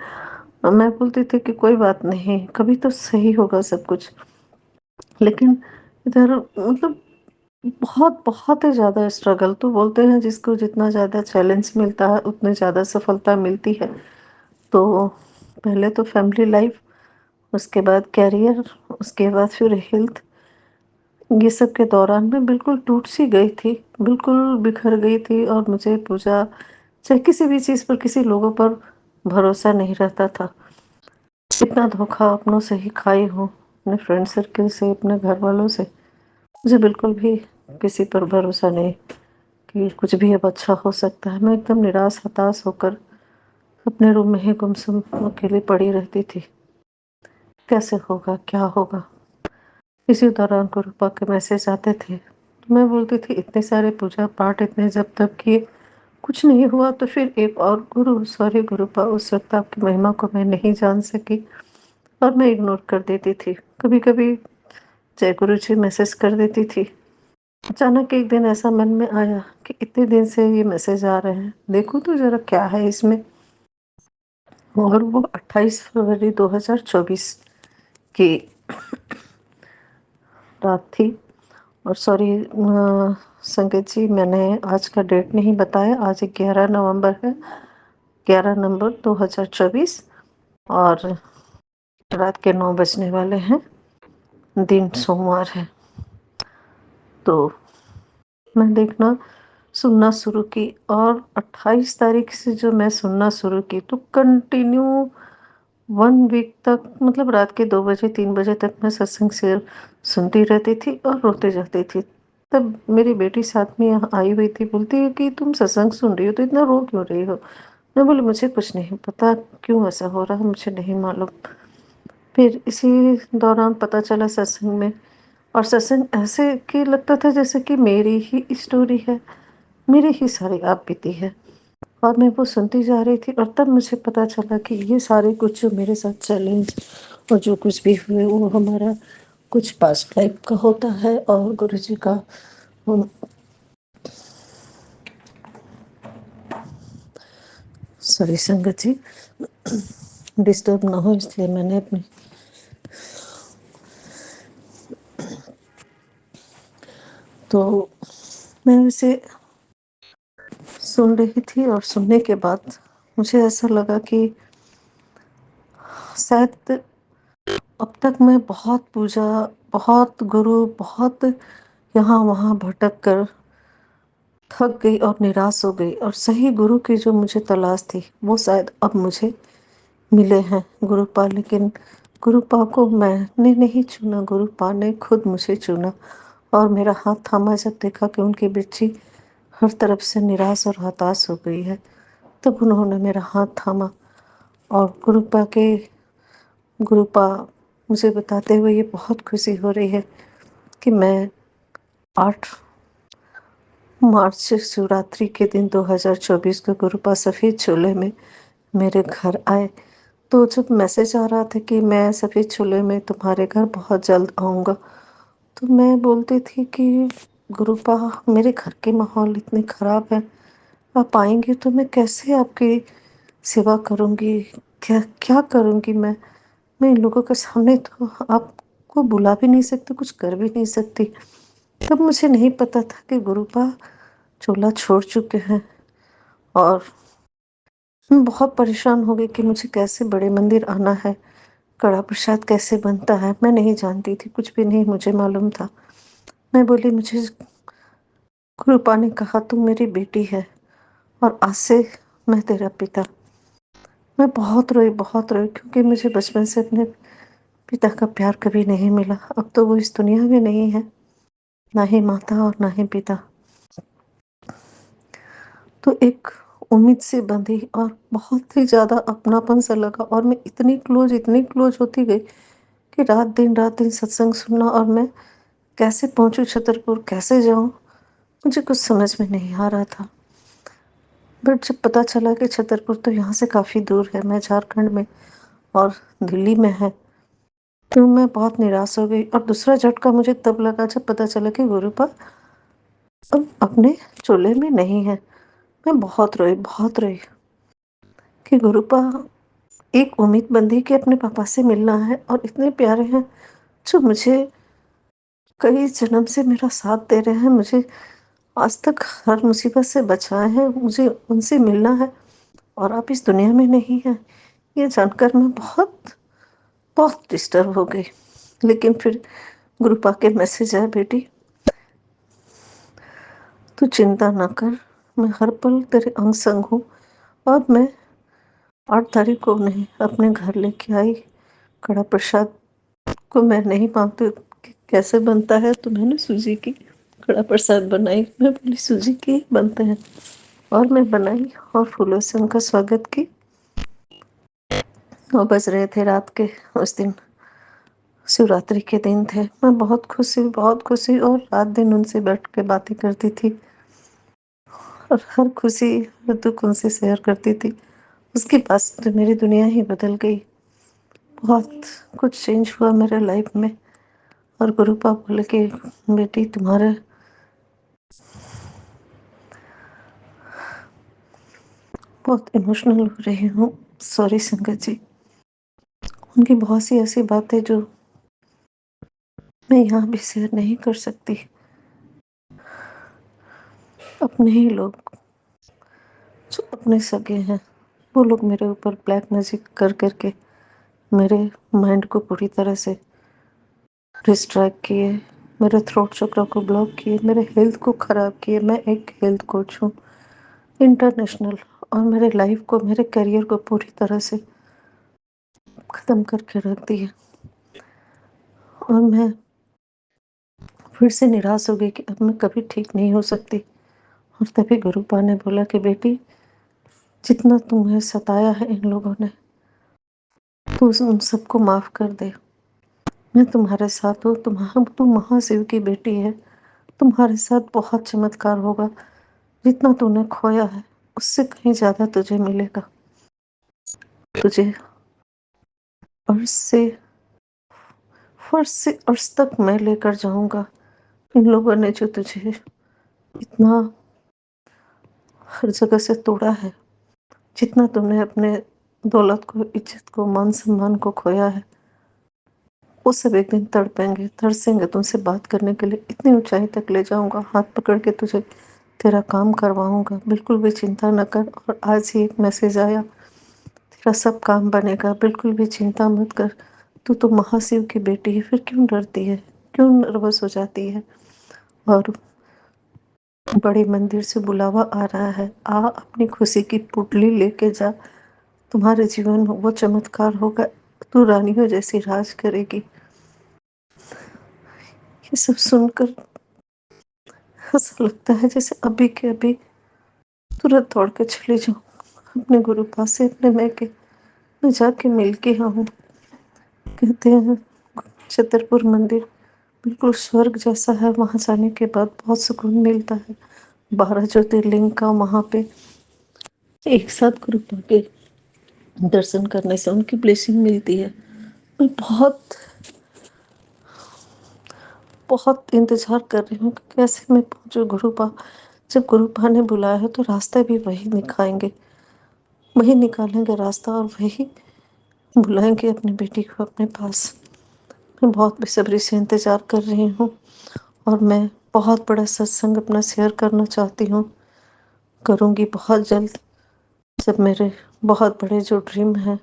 मैं बोलती थी कि कोई बात नहीं, कभी तो सही होगा सब कुछ। लेकिन इधर मतलब बहुत बहुत ही ज़्यादा स्ट्रगल, तो बोलते हैं जिसको जितना ज़्यादा चैलेंज मिलता है उतनी ज़्यादा सफलता मिलती है। तो पहले तो फैमिली लाइफ, उसके बाद कैरियर, उसके बाद फिर हेल्थ, ये सब के दौरान मैं बिल्कुल टूट सी गई थी, बिल्कुल बिखर गई थी। और मुझे पूजा चाहे किसी भी चीज़ पर, किसी लोगों पर भरोसा नहीं रहता था। इतना धोखा अपनों से ही खाई हूँ, अपने फ्रेंड सर्कल से, अपने घर वालों से। मुझे बिल्कुल भी किसी पर भरोसा नहीं कि कुछ भी अब अच्छा हो सकता है। मैं एकदम निराश हताश होकर अपने रूम में ही गुमसुम अकेली पड़ी रहती थी। कैसे होगा, क्या होगा। इसी दौरान गुरुपा के मैसेज आते थे तो मैं बोलती थी इतने सारे पूजा पाठ इतने जब तक किए कुछ नहीं हुआ। तो फिर एक और गुरु, सॉरी गुरुपा, उस वक्त आपकी महिमा को मैं नहीं जान सकी और मैं इग्नोर कर देती थी। कभी कभी जय गुरु जी मैसेज कर देती थी। अचानक एक दिन ऐसा मन में आया कि इतने दिन से ये मैसेज आ रहे हैं, देखो तो जरा क्या है इसमें। और वो 28 फरवरी 2024 की रात थी। और सॉरी संकेत जी, मैंने आज का डेट नहीं बताया। आज 11 नवंबर है, 11 नवंबर 2024 और रात के 9 बजने वाले हैं। दिन सोमवार है। तो मैं देखना सुनना शुरू की और 28 तारीख से जो मैं सुनना शुरू की तो कंटिन्यू 1 वीक तक, मतलब रात के 2 बजे 3 बजे तक मैं सत्संग से सुनती रहती थी और रोते जाती थी। तब मेरी बेटी साथ में यहाँ आई हुई थी, बोलती है कि तुम सत्संग सुन रही हो तो इतना रो क्यों रही हो। मैं बोली मुझे कुछ नहीं पता क्यों ऐसा हो रहा है, मुझे नहीं मालूम। फिर इसी दौरान पता चला सत्संग में, और सत्संग ऐसे कि लगता था जैसे कि मेरी ही स्टोरी है, मेरी ही सारी आप बीती है। और मैं वो सुनती जा रही थी और तब मुझे पता चला कि ये सारे कुछ जो मेरे साथ चैलेंज और जो कुछ भी हुए वो हमारा कुछ पास्ट लाइफ का होता है। और गुरु जी का सॉरी संगत जी, डिस्टर्ब ना हो इसलिए मैंने अपनी, तो मैं उसे सुन रही थी और सुनने के बाद मुझे ऐसा लगा कि शायद अब तक मैं बहुत पूजा, बहुत गुरु, बहुत यहाँ वहाँ भटक कर थक गई और निराश हो गई। और सही गुरु की जो मुझे तलाश थी वो शायद अब मुझे मिले हैं, गुरुपा। लेकिन गुरुपा को मैंने नहीं चुना, गुरुपा ने खुद मुझे चुना और मेरा हाथ थामा। जब देखा कि उनकी बच्ची हर तरफ से निराश और हताश हो गई है, तब उन्होंने मेरा हाथ थामा। और गुरुपा मुझे बताते हुए ये बहुत खुशी हो रही है कि मैं 8 मार्च शिवरात्रि के दिन 2024 को गुरुपा सफ़ेद छोले में मेरे घर आए। तो जब मैसेज आ रहा था कि मैं सफ़ेद छोले में तुम्हारे घर बहुत जल्द आऊँगा, तो मैं बोलती थी कि गुरुपा मेरे घर के माहौल इतने ख़राब हैं, आप आएंगे तो मैं कैसे आपकी सेवा करूँगी, क्या क्या करूँगी मैं इन लोगों के सामने तो आपको बुला भी नहीं सकती, कुछ कर भी नहीं सकती। तब मुझे नहीं पता था कि गुरुपा चोला छोड़ चुके हैं। और मैं बहुत परेशान हो गई कि मुझे कैसे बड़े मंदिर आना है, कड़ा प्रसाद कैसे बनता है, मैं नहीं जानती थी, कुछ भी नहीं मुझे मालूम था। मैं बोली मुझे गुरुपा ने कहा तुम मेरी बेटी है और आज से मैं तेरा पिता। मैं बहुत रोई क्योंकि मुझे बचपन से अपने पिता का प्यार कभी नहीं मिला। अब तो वो इस दुनिया में नहीं है, ना ही माता और ना ही पिता। तो एक उम्मीद से बंधी और बहुत ही ज़्यादा अपनापन सा लगा, और मैं इतनी क्लोज़ होती गई कि रात दिन सत्संग सुनना, और मैं कैसे पहुँचूँ छतरपुर, कैसे जाऊँ, मुझे कुछ समझ में नहीं आ रहा था। बट जब पता चला कि छतरपुर तो यहाँ से काफ़ी दूर है, मैं झारखंड में और दिल्ली में है, तो मैं बहुत निराश हो गई। और दूसरा झटका मुझे तब लगा जब पता चला कि गुरुपा अब अपने चोले में नहीं है। मैं बहुत रोई कि गुरुपा, एक उम्मीद बंधी कि अपने पापा से मिलना है, और इतने प्यारे हैं जो मुझे कई जन्म से मेरा साथ दे रहे हैं, मुझे आज तक हर मुसीबत से बचाए हैं, मुझे उनसे मिलना है, और आप इस दुनिया में नहीं हैं। ये जानकर मैं बहुत बहुत डिस्टर्ब हो गई। लेकिन फिर गुरुपा के मैसेज आया, बेटी तू चिंता ना कर, मैं हर पल तेरे अंग संग हूँ। और मैं 8 तारीख को उन्हें अपने घर लेके आई। कड़ा प्रसाद को मैं नहीं मानती कि कैसे बनता है, तो मैंने सूजी की कड़ा प्रसाद बनाई। मैं बोली सूजी के ही बनते हैं, और मैं बनाई और फूलों से उनका स्वागत की। 9 बज रहे थे रात के। उस दिन शिवरात्रि के दिन थे। मैं बहुत खुश हुई, और रात दिन उनसे बैठ के बातें करती थी, और हर खुशी हर दुख उनसे शेयर करती थी। उसके बाद तो मेरी दुनिया ही बदल गई। बहुत कुछ चेंज हुआ मेरे लाइफ में। और गुरुपा बोले कि बेटी तुम्हारे बहुत इमोशनल हो रही हूँ, सॉरी संगत जी। उनकी बहुत सी ऐसी बातें जो मैं यहाँ भी शेयर नहीं कर सकती। अपने ही लोग जो अपने सगे हैं, वो लोग मेरे ऊपर ब्लैक मैजिक कर करके मेरे माइंड को पूरी तरह से डिस्ट्रैक्ट किए, मेरे थ्रोट चक्र को ब्लॉक किए, मेरे हेल्थ को ख़राब किए। मैं एक हेल्थ कोच हूँ इंटरनेशनल, और मेरे लाइफ को, मेरे करियर को पूरी तरह से ख़त्म करके रख दिया। और मैं फिर से निराश हो गई कि अब मैं कभी ठीक नहीं हो सकती। और तभी गुरुपा ने बोला कि बेटी, जितना तुम्हें सताया है इन लोगों ने, तो उन सबको माफ़ कर दे। मैं तुम्हारे साथ हूँ। तुम महाशिव की बेटी है, तुम्हारे साथ बहुत चमत्कार होगा। जितना तूने खोया है उससे कहीं ज़्यादा तुझे मिलेगा। तुझे अर्श से फर्श से अर्श तक मैं लेकर जाऊंगा। इन लोगों ने जो तुझे इतना हर जगह से तोड़ा है, जितना तुमने अपने दौलत को, इज्जत को, मान सम्मान को खोया है, वो सब एक दिन तड़पेंगे, तरसेंगे। तुमसे बात करने के लिए इतनी ऊंचाई तक ले जाऊंगा, हाथ पकड़ के तुझे तेरा काम करवाऊंगा। बिल्कुल भी चिंता न कर। और आज ही एक मैसेज आया, तेरा सब काम बनेगा, बिल्कुल भी चिंता मत कर। तू तो महाशिव की बेटी है, फिर क्यों डरती है, क्यों नर्वस हो जाती है। और बड़े मंदिर से बुलावा आ रहा है, आ अपनी खुशी की पुतली लेके जा। तुम्हारे जीवन में वो चमत्कार होगा, तू रानियों जैसी राज करेगी। ये सब सुनकर ऐसा लगता है जैसे अभी के अभी तुरंत दौड़ के चले जाऊँ अपने गुरु पास से, अपने मैके मैं जाके मिल के आऊँ। कहते हैं छतरपुर मंदिर बिल्कुल स्वर्ग जैसा है, वहाँ जाने के बाद बहुत सुकून मिलता है। 12 ज्योतिर्लिंग का वहाँ पे एक साथ गुरुपा के दर्शन करने से उनकी ब्लेसिंग मिलती है। मैं बहुत बहुत इंतज़ार कर रही हूँ कि कैसे मैं पहुँचूँ गुरुपा। जब गुरुपा ने बुलाया है तो रास्ता भी वही दिखाएंगे, वही निकालेंगे रास्ता, और वही बुलाएंगे अपनी बेटी को अपने पास। मैं बहुत बेसब्री से इंतज़ार कर रही हूँ, और मैं बहुत बड़ा सत्संग अपना शेयर करना चाहती हूँ। करूँगी बहुत जल्द, जब मेरे बहुत बड़े जो ड्रीम हैं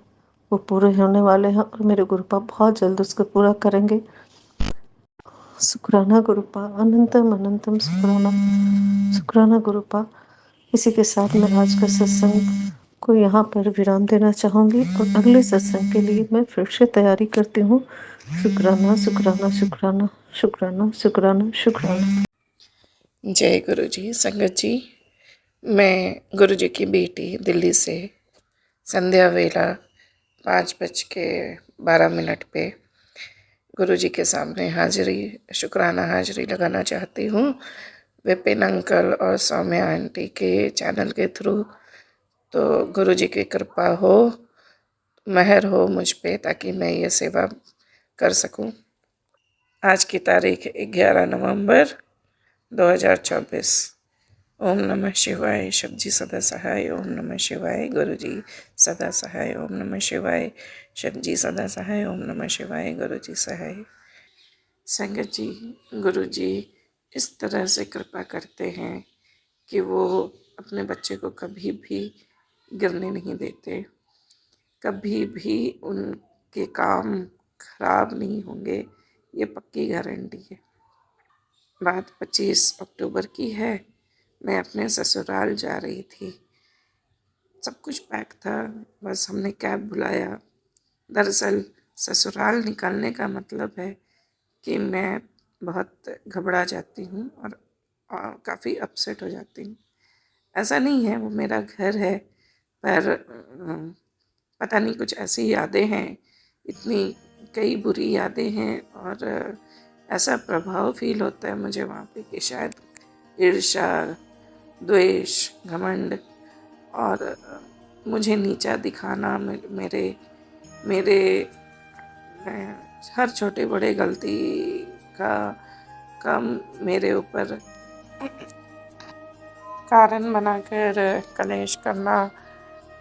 वो पूरे होने वाले हैं, और मेरे गुरुपा बहुत जल्द उसको पूरा करेंगे। शुक्राना गुरुपा, अनंतम अनंतम शुक्राना, शुक्राना गुरुपा। इसी के साथ मैं आज का सत्संग को यहाँ पर विराम देना चाहूँगी, और अगले सत्संग के लिए मैं फिर से तैयारी करती हूँ। शुक्राना शुक्राना शुक्राना शुक्राना शुक्राना शुक्राना। जय गुरु जी। संगत जी, मैं गुरुजी की बेटी दिल्ली से संध्या वेला 5:12 पे गुरुजी के सामने शुक्राना हाजिरी लगाना चाहती हूँ विपिन अंकल और सौम्या आंटी के चैनल के थ्रू। तो गुरुजी की कृपा हो, मेहर हो मुझ पे, ताकि मैं ये सेवा कर सकूं। आज की तारीख 11 नवंबर 2024। ओम नमः शिवाय। शिवजी सदा सहाय। ओम नमः शिवाय। गुरुजी सदा सहाय। ओम नमः शिवाय। शिवजी सदा सहाय। ओम नमः शिवाय। गुरुजी सहाय। संगत जी, गुरुजी इस तरह से कृपा करते हैं कि वो अपने बच्चे को कभी भी गिरने नहीं देते, कभी भी उनके काम खराब नहीं होंगे, ये पक्की गारंटी है। बात 25 अक्टूबर की है। मैं अपने ससुराल जा रही थी। सब कुछ पैक था, बस हमने कैब बुलाया। दरअसल ससुराल निकलने का मतलब है कि मैं बहुत घबरा जाती हूँ और काफ़ी अपसेट हो जाती हूँ। ऐसा नहीं है, वो मेरा घर है, पर पता नहीं कुछ ऐसी यादें हैं, इतनी कई बुरी यादें हैं, और ऐसा प्रभाव फील होता है मुझे वहाँ पे कि शायद ईर्ष्या, द्वेष, घमंड और मुझे नीचा दिखाना, मेरे मेरे हर छोटे बड़े गलती का काम मेरे ऊपर कारण बनाकर कलेश करना,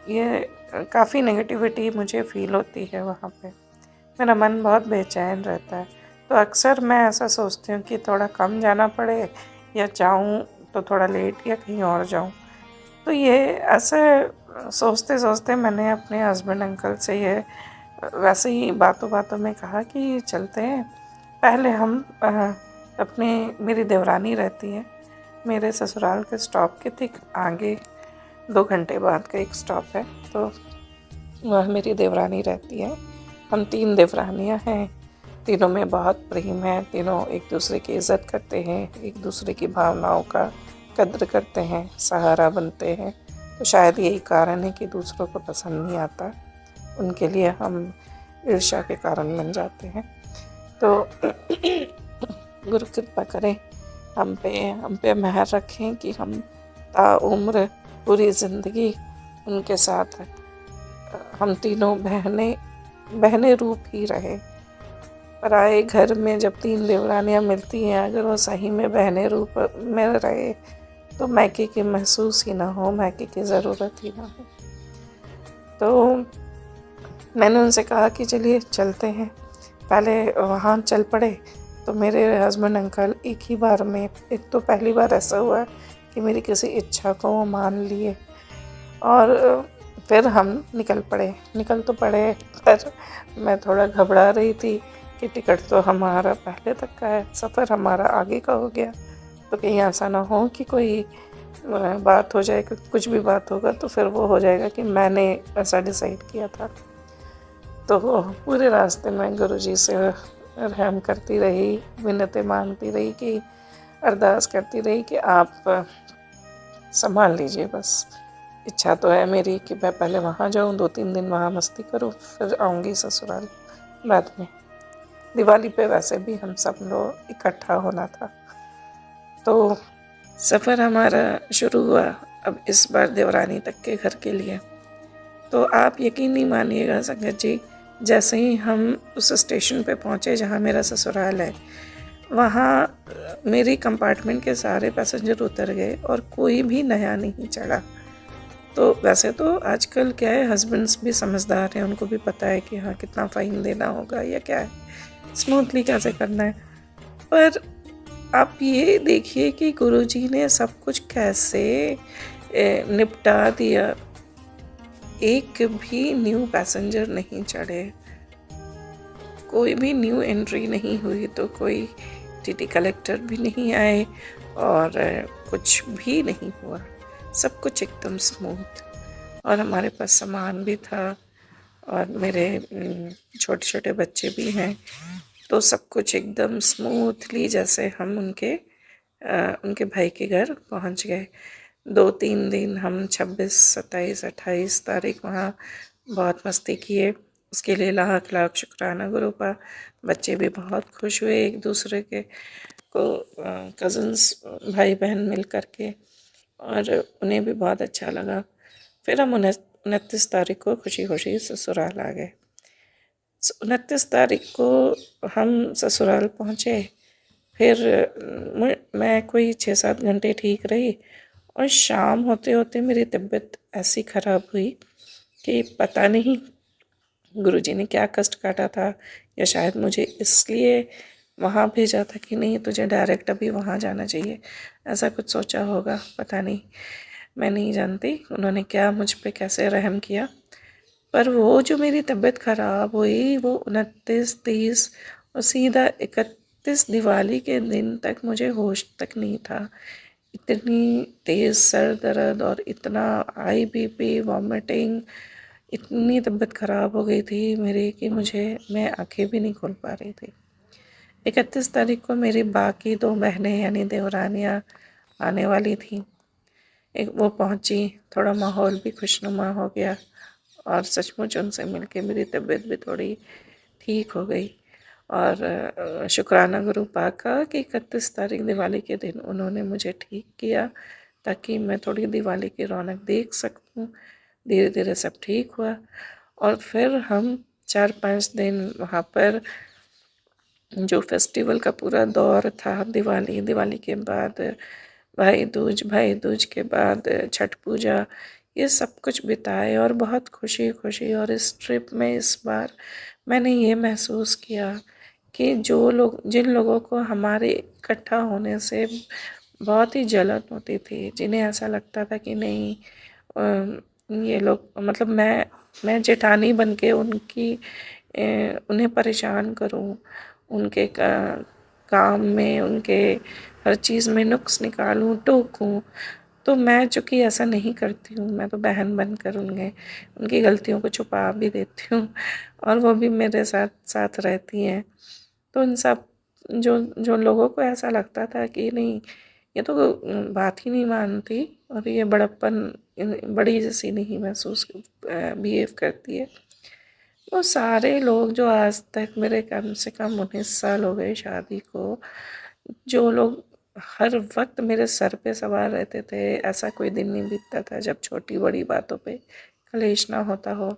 ये काफ़ी नेगेटिविटी मुझे फील होती है वहाँ पे। मेरा मन बहुत बेचैन रहता है। तो अक्सर मैं ऐसा सोचती हूँ कि थोड़ा कम जाना पड़े, या जाऊँ तो थोड़ा लेट या कहीं और जाऊँ। तो ये ऐसे सोचते सोचते मैंने अपने हस्बैंड अंकल से ये वैसे ही बातों बातों में कहा कि चलते हैं। पहले हम अपने मेरी देवरानी रहती है मेरे ससुराल के स्टॉप के ठीक आगे, 2 घंटे बाद का एक स्टॉप है, तो वह मेरी देवरानी रहती है। हम 3 देवरानियाँ हैं, तीनों में बहुत प्रेम है, तीनों एक दूसरे की इज़्ज़त करते हैं, एक दूसरे की भावनाओं का कद्र करते हैं, सहारा बनते हैं। तो शायद यही कारण है कि दूसरों को पसंद नहीं आता, उनके लिए हम ईर्ष्या के कारण बन जाते हैं। तो गुरु कृपा करें, हम पे मेहर रखें कि हम ताउम्र पूरी ज़िंदगी उनके साथ हम तीनों बहनें रूप ही रहे। पराए घर में जब 3 देवरानियाँ मिलती हैं, अगर वो सही में बहनें रूप में रहे तो मायके की महसूस ही ना हो, मायके की ज़रूरत ही ना हो। तो मैंने उनसे कहा कि चलिए चलते हैं। पहले वहाँ चल पड़े तो मेरे हस्बैंड अंकल एक ही बार में, एक तो पहली बार ऐसा हुआ कि मेरी किसी इच्छा को वो मान लिए, और फिर हम निकल तो पड़े, पर मैं थोड़ा घबरा रही थी कि टिकट तो हमारा पहले तक का है, सफ़र हमारा आगे का हो गया, तो कहीं ऐसा ना हो कि कोई बात हो जाए, कुछ भी बात होगा तो फिर वो हो जाएगा कि मैंने ऐसा डिसाइड किया था। तो पूरे रास्ते में गुरुजी से रहम करती रही, विनती मांगती रही, कि अरदास करती रही कि आप संभाल लीजिए। बस इच्छा तो है मेरी कि मैं पहले वहाँ जाऊँ, 2-3 दिन वहाँ मस्ती करूँ, फिर आऊँगी ससुराल बाद में। दिवाली पे वैसे भी हम सब लोग इकट्ठा होना था। तो सफ़र हमारा शुरू हुआ अब इस बार देवरानी तक के घर के लिए। तो आप यकीन नहीं मानिएगा संगत जी, जैसे ही हम उस स्टेशन पे पहुँचे जहाँ मेरा ससुराल है, वहाँ मेरी कंपार्टमेंट के सारे पैसेंजर उतर गए और कोई भी नया नहीं चढ़ा। तो वैसे तो आजकल क्या है, हस्बैंड्स भी समझदार हैं, उनको भी पता है कि हाँ कितना फ़ाइन देना होगा या क्या है, स्मूथली कैसे करना है। पर आप ये देखिए कि गुरुजी ने सब कुछ कैसे निपटा दिया। एक भी न्यू पैसेंजर नहीं चढ़े, कोई भी न्यू एंट्री नहीं हुई, तो कोई टीटी कलेक्टर भी नहीं आए, और कुछ भी नहीं हुआ। सब कुछ एकदम स्मूथ, और हमारे पास सामान भी था, और मेरे छोटे छोटे बच्चे भी हैं, तो सब कुछ एकदम स्मूथली, जैसे हम उनके भाई के घर पहुंच गए। 2-3 दिन हम 26, 27, 28 तारीख वहाँ बहुत मस्ती किए। उसके लिए लाख लाख शुक्राना गुरु का। बच्चे भी बहुत खुश हुए एक दूसरे के को कज़न्स भाई बहन मिल कर के, और उन्हें भी बहुत अच्छा लगा। फिर हम 29 तारीख को खुशी खुशी ससुराल आ गए। 29 तारीख को हम ससुराल पहुँचे। फिर मैं कोई 6-7 घंटे ठीक रही, और शाम होते होते मेरी तबीयत ऐसी ख़राब हुई कि पता नहीं गुरुजी ने क्या कष्ट काटा था, या शायद मुझे इसलिए वहाँ भेजा था कि नहीं तुझे डायरेक्ट अभी वहाँ जाना चाहिए, ऐसा कुछ सोचा होगा, पता नहीं, मैं नहीं जानती उन्होंने क्या मुझ पे कैसे रहम किया। पर वो जो मेरी तबीयत ख़राब हुई वो 29, 30 और सीधा 31 दिवाली के दिन तक मुझे होश तक नहीं था। इतनी तेज़ सर दर्द और इतना हाई बीपी, वॉमिटिंग, इतनी तबीयत ख़राब हो गई थी मेरी कि मैं आंखें भी नहीं खोल पा रही थी। 31 तारीख को मेरी बाकी 2 बहनें यानी देवरानियाँ आने वाली थीं। एक वो पहुँची, थोड़ा माहौल भी खुशनुमा हो गया, और सचमुच उनसे मिलके मेरी तबीयत भी थोड़ी ठीक हो गई। और शुक्राना गुरु पाक का कि 31 तारीख दिवाली के दिन उन्होंने मुझे ठीक किया, ताकि मैं थोड़ी दिवाली की रौनक देख सकूं। धीरे धीरे सब ठीक हुआ, और फिर हम 4-5 दिन वहाँ पर जो फेस्टिवल का पूरा दौर था, दिवाली के बाद भाई दूज के बाद छठ पूजा, ये सब कुछ बिताए, और बहुत खुशी खुशी। और इस ट्रिप में इस बार मैंने ये महसूस किया कि जिन लोगों को हमारे इकट्ठा होने से बहुत ही जलन होती थी, जिन्हें ऐसा लगता था कि नहीं ये लोग, मतलब मैं जेठानी बन के उन्हें परेशान करूं, उनके काम में, उनके हर चीज़ में नुक्स निकालूं, टोकूं। तो मैं चूँकि ऐसा नहीं करती हूँ, मैं तो बहन बनकर उनकी गलतियों को छुपा भी देती हूँ, और वो भी मेरे साथ साथ रहती हैं। तो उन सब जो जो लोगों को ऐसा लगता था कि नहीं ये तो बात ही नहीं मानती, और ये बड़ी जैसी नहीं महसूस बिहेव करती है, वो सारे लोग जो आज तक मेरे कम से कम 19 साल हो गए शादी को, जो लोग हर वक्त मेरे सर पे सवार रहते थे, ऐसा कोई दिन नहीं बीतता था जब छोटी बड़ी बातों पे कलेश ना होता हो,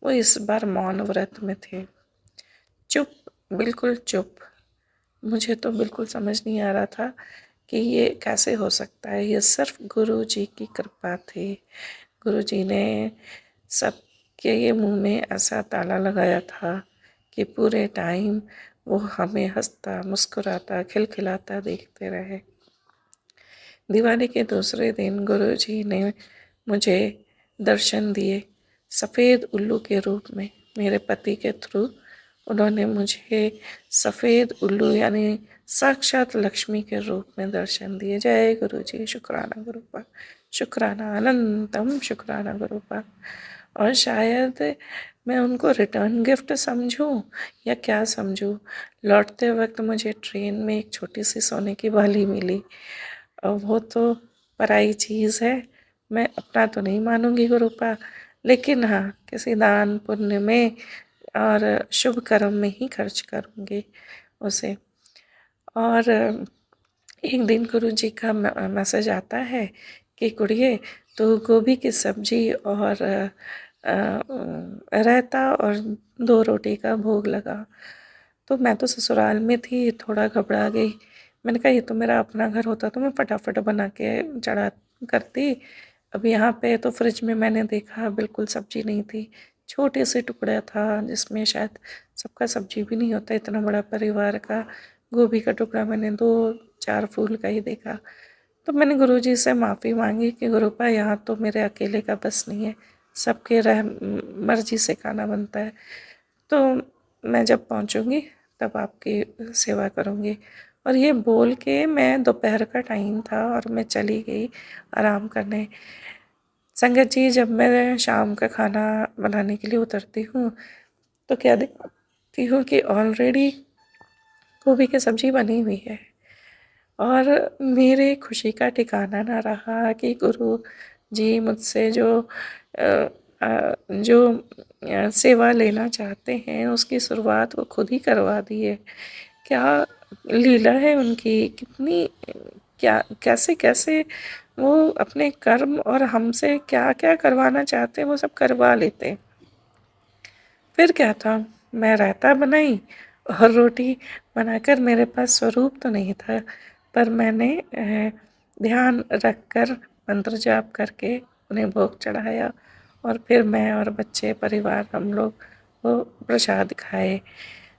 वो इस बार मौन व्रत में थे। चुप, बिल्कुल चुप। मुझे तो बिल्कुल समझ नहीं आ रहा था कि ये कैसे हो सकता है। ये सिर्फ गुरु जी की कृपा थी। गुरु जी ने सबके ये मुंह में ऐसा ताला लगाया था कि पूरे टाइम वो हमें हंसता, मुस्कुराता, खिलखिलाता देखते रहे। दिवाली के दूसरे दिन गुरु जी ने मुझे दर्शन दिए सफ़ेद उल्लू के रूप में। मेरे पति के थ्रू उन्होंने मुझे सफ़ेद उल्लू यानी साक्षात लक्ष्मी के रूप में दर्शन दिए। जय गुरु जी, शुक्राना गुरु पाक, शुक्राना अनंतम शुक्राना गुरु पाक। और शायद मैं उनको रिटर्न गिफ्ट समझूं या क्या समझूं, लौटते वक्त मुझे ट्रेन में एक छोटी सी सोने की बाली मिली। अब वो तो पराई चीज़ है, मैं अपना तो नहीं मानूंगी गुरु पाक, लेकिन हाँ किसी दान पुण्य में और शुभ कर्म में ही खर्च करूँगी उसे। और एक दिन गुरु जी का मैसेज आता है कि कुड़िए तो गोभी की सब्जी और रायता और 2 रोटी का भोग लगा। तो मैं तो ससुराल में थी, थोड़ा घबरा गई। मैंने कहा ये तो मेरा अपना घर होता तो मैं फटाफट बना के चढ़ा करती। अब यहाँ पे तो फ्रिज में मैंने देखा बिल्कुल सब्जी नहीं थी, छोटे से टुकड़ा था जिसमें शायद सबका सब्जी भी नहीं होता, इतना बड़ा परिवार का गोभी का टुकड़ा मैंने 2-4 फूल का ही देखा। तो मैंने गुरुजी से माफ़ी मांगी कि गुरुपा यहाँ तो मेरे अकेले का बस नहीं है, सबके मर्जी से खाना बनता है, तो मैं जब पहुँचूँगी तब आपकी सेवा करूँगी। और ये बोल के मैं दोपहर का टाइम था और मैं चली गई आराम करने। संगत जी, जब मैं शाम का खाना बनाने के लिए उतरती हूँ तो क्या देखती हूँ कि ऑलरेडी गोभी की सब्जी बनी हुई है, और मेरे खुशी का ठिकाना ना रहा कि गुरु जी मुझसे जो सेवा लेना चाहते हैं उसकी शुरुआत वो खुद ही करवा दिए। क्या लीला है उनकी, कितनी क्या कैसे-कैसे वो अपने कर्म और हमसे क्या-क्या करवाना चाहते हैं वो सब करवा लेते हैं। फिर क्या था, मैं रायता बनाई और रोटी बनाकर, मेरे पास स्वरूप तो नहीं था, पर मैंने ध्यान रखकर मंत्र जाप करके उन्हें भोग चढ़ाया और फिर मैं और बच्चे परिवार हम लोग वो प्रसाद खाए।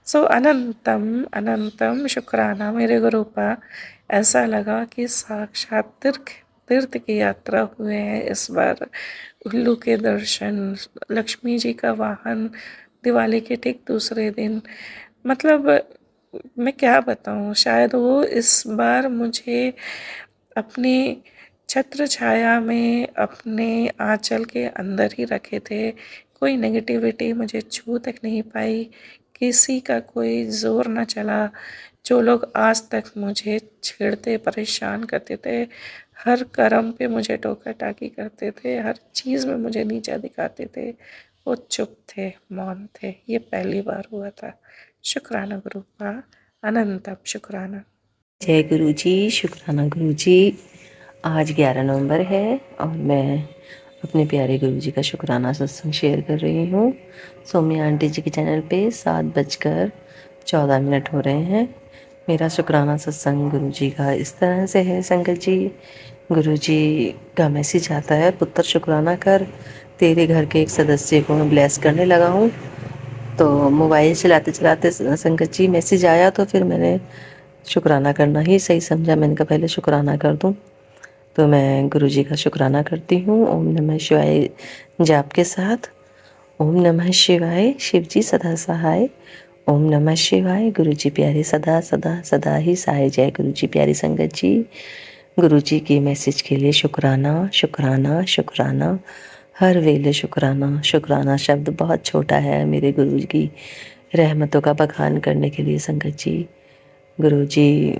सो अनंतम अनंतम शुक्राना मेरे गुरु का। ऐसा लगा कि साक्षात तीर्थ की यात्रा हुए हैं इस बार। उल्लू के दर्शन, लक्ष्मी जी का वाहन, दिवाली के ठीक दूसरे दिन, मतलब मैं क्या बताऊँ, शायद वो इस बार मुझे अपनी छत्र छाया में, अपने आँचल के अंदर ही रखे थे। कोई नेगेटिविटी मुझे छू तक नहीं पाई, किसी का कोई ज़ोर न चला। जो लोग आज तक मुझे छेड़ते, परेशान करते थे, हर कर्म पे मुझे टोका-टाकी करते थे, हर चीज़ में मुझे नीचा दिखाते थे, वो चुप थे, मौन थे। ये पहली बार हुआ था। शुक्राना गुरु का, अनंतम शुक्राना। जय गुरु जी, शुक्राना गुरु जी। आज 11 नवंबर है और मैं अपने प्यारे गुरु जी का शुक्राना सत्संग शेयर कर रही हूँ। सौम्या आंटी जी के चैनल पे 7:14 हो रहे हैं। मेरा शुक्राना सत्संग गुरु जी का इस तरह से है संगत जी। गुरु जी का मैसेज आता है, पुत्र शुक्राना कर, तेरे घर के एक सदस्य को मैं ब्लेस करने लगा हूँ। तो मोबाइल चलाते चलाते संगत जी मैसेज आया, तो फिर मैंने शुक्राना करना ही सही समझा। मैंने कहा पहले शुक्राना कर दूं। तो मैं गुरु जी का शुक्राना करती हूँ ओम नमः शिवाय जाप के साथ। ओम नमः शिवाय, शिव जी सदा सहाय। ओम नमः शिवाय, गुरु जी प्यारे सदा सदा सदा ही सहाय। जय गुरु जी प्यारी संगत जी। गुरु जी के मैसेज के लिए शुक्राना शुक्राना शुक्राना, हर वेले शुक्राना। शुक्राना शब्द बहुत छोटा है मेरे गुरु जी की रहमतों का बखान करने के लिए संगत जी। गुरु जी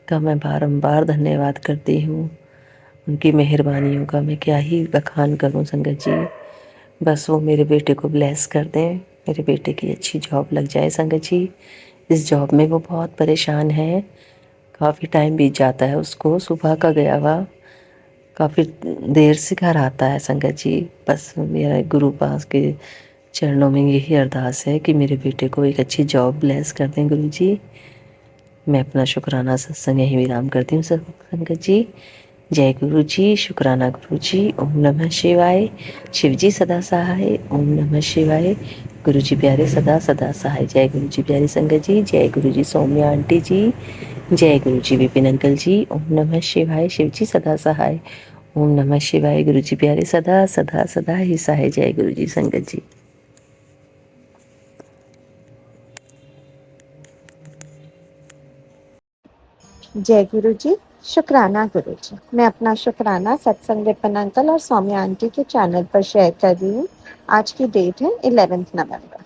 का मैं बारंबार धन्यवाद करती हूँ। उनकी मेहरबानियों का मैं क्या ही बखान करूँ संगत जी। बस वो मेरे बेटे को ब्लेस कर दें, मेरे बेटे की अच्छी जॉब लग जाए संगत जी। इस जॉब में वो बहुत परेशान है, काफ़ी टाइम बीत जाता है उसको। सुबह का गया हुआ काफ़ी देर से घर आता है संगत जी। बस मेरा गुरु पास के चरणों में यही अरदास है कि मेरे बेटे को एक अच्छी जॉब ब्लेस कर दें गुरु जी। मैं अपना शुक्राना सत्संग यहीं विराम करती हूँ संगत जी। जय गुरु जी, शुक्राना गुरु जी। ओम नमः शिवाय, शिव जी सदा सहाय। ओम नमः शिवाय, गुरु जी प्यारे सदा सदा सहाय। जय गुरु जी प्यारी संगत जी। जय गुरु जी सौम्या आंटी जी। जय गुरु जी विपिन अंकल जी। ओम नमः शिवाय, शिव जी सदा सहाय। ओम नमः शिवाय, गुरु जी प्यारे सदा सदा सदा ही सहाय। जय गुरु जी संगत जी। जय गुरु जी, शुक्राना गुरु जी। मैं अपना शुक्राना सत्संग विपिन अंकल और सौम्या आंटी के चैनल पर शेयर कर रही हूँ। आज की डेट है 11 नवंबर।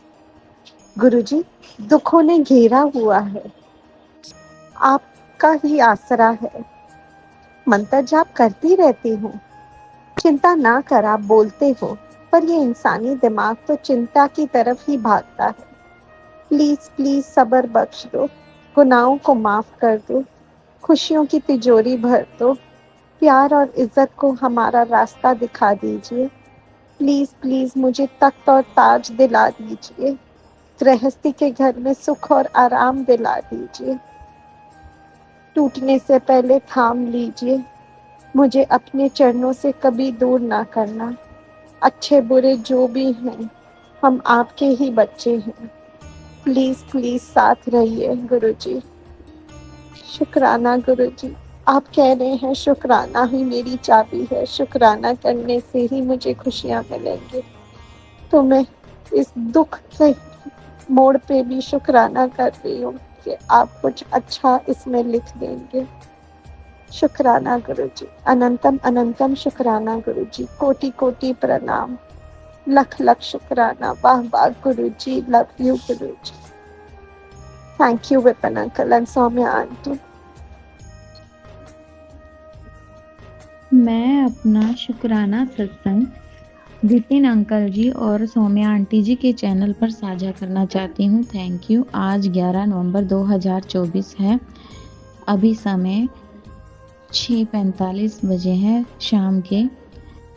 गुरु जी, दुखों ने घेरा हुआ है, आपका ही आसरा है। मंत्र जाप करती रहती हूँ, चिंता ना कर आप बोलते हो, पर ये इंसानी दिमाग तो चिंता की तरफ ही भागता है। प्लीज प्लीज सब्र बख्श दो, गुनाहों को माफ कर दो, खुशियों की तिजोरी भर दो, प्यार और इज्जत को हमारा रास्ता दिखा दीजिए। प्लीज प्लीज मुझे तख्त और ताज दिला दीजिए, गृहस्थी के घर में सुख और आराम दिला दीजिए। टूटने से पहले थाम लीजिए, मुझे अपने चरणों से कभी दूर ना करना। अच्छे बुरे जो भी हैं, हम आपके ही बच्चे हैं। प्लीज प्लीज साथ रहिए गुरु जी। शुक्राना गुरु जी। आप कह रहे हैं शुक्राना ही मेरी चाबी है, शुक्राना करने से ही मुझे खुशियां मिलेंगी। तो मैं इस दुख के मोड़ पे भी शुक्राना कर रही हूँ कि आप कुछ अच्छा इसमें लिख देंगे। शुक्राना गुरु जी, अनंतम अनंतम शुक्राना गुरु जी। कोटि कोटि प्रणाम, लख लख शुक्राना। वाह वाह गुरु जी, love you Guru ji. Thank you Vipin uncle and Saumya aunty. मैं अपना शुक्राना सत्संग विपिन अंकल जी और सौम्या आंटी जी के चैनल पर साझा करना चाहती हूँ। Thank you. आज 11 नवंबर 2024 है। अभी समय 6:45 बजे हैं शाम के,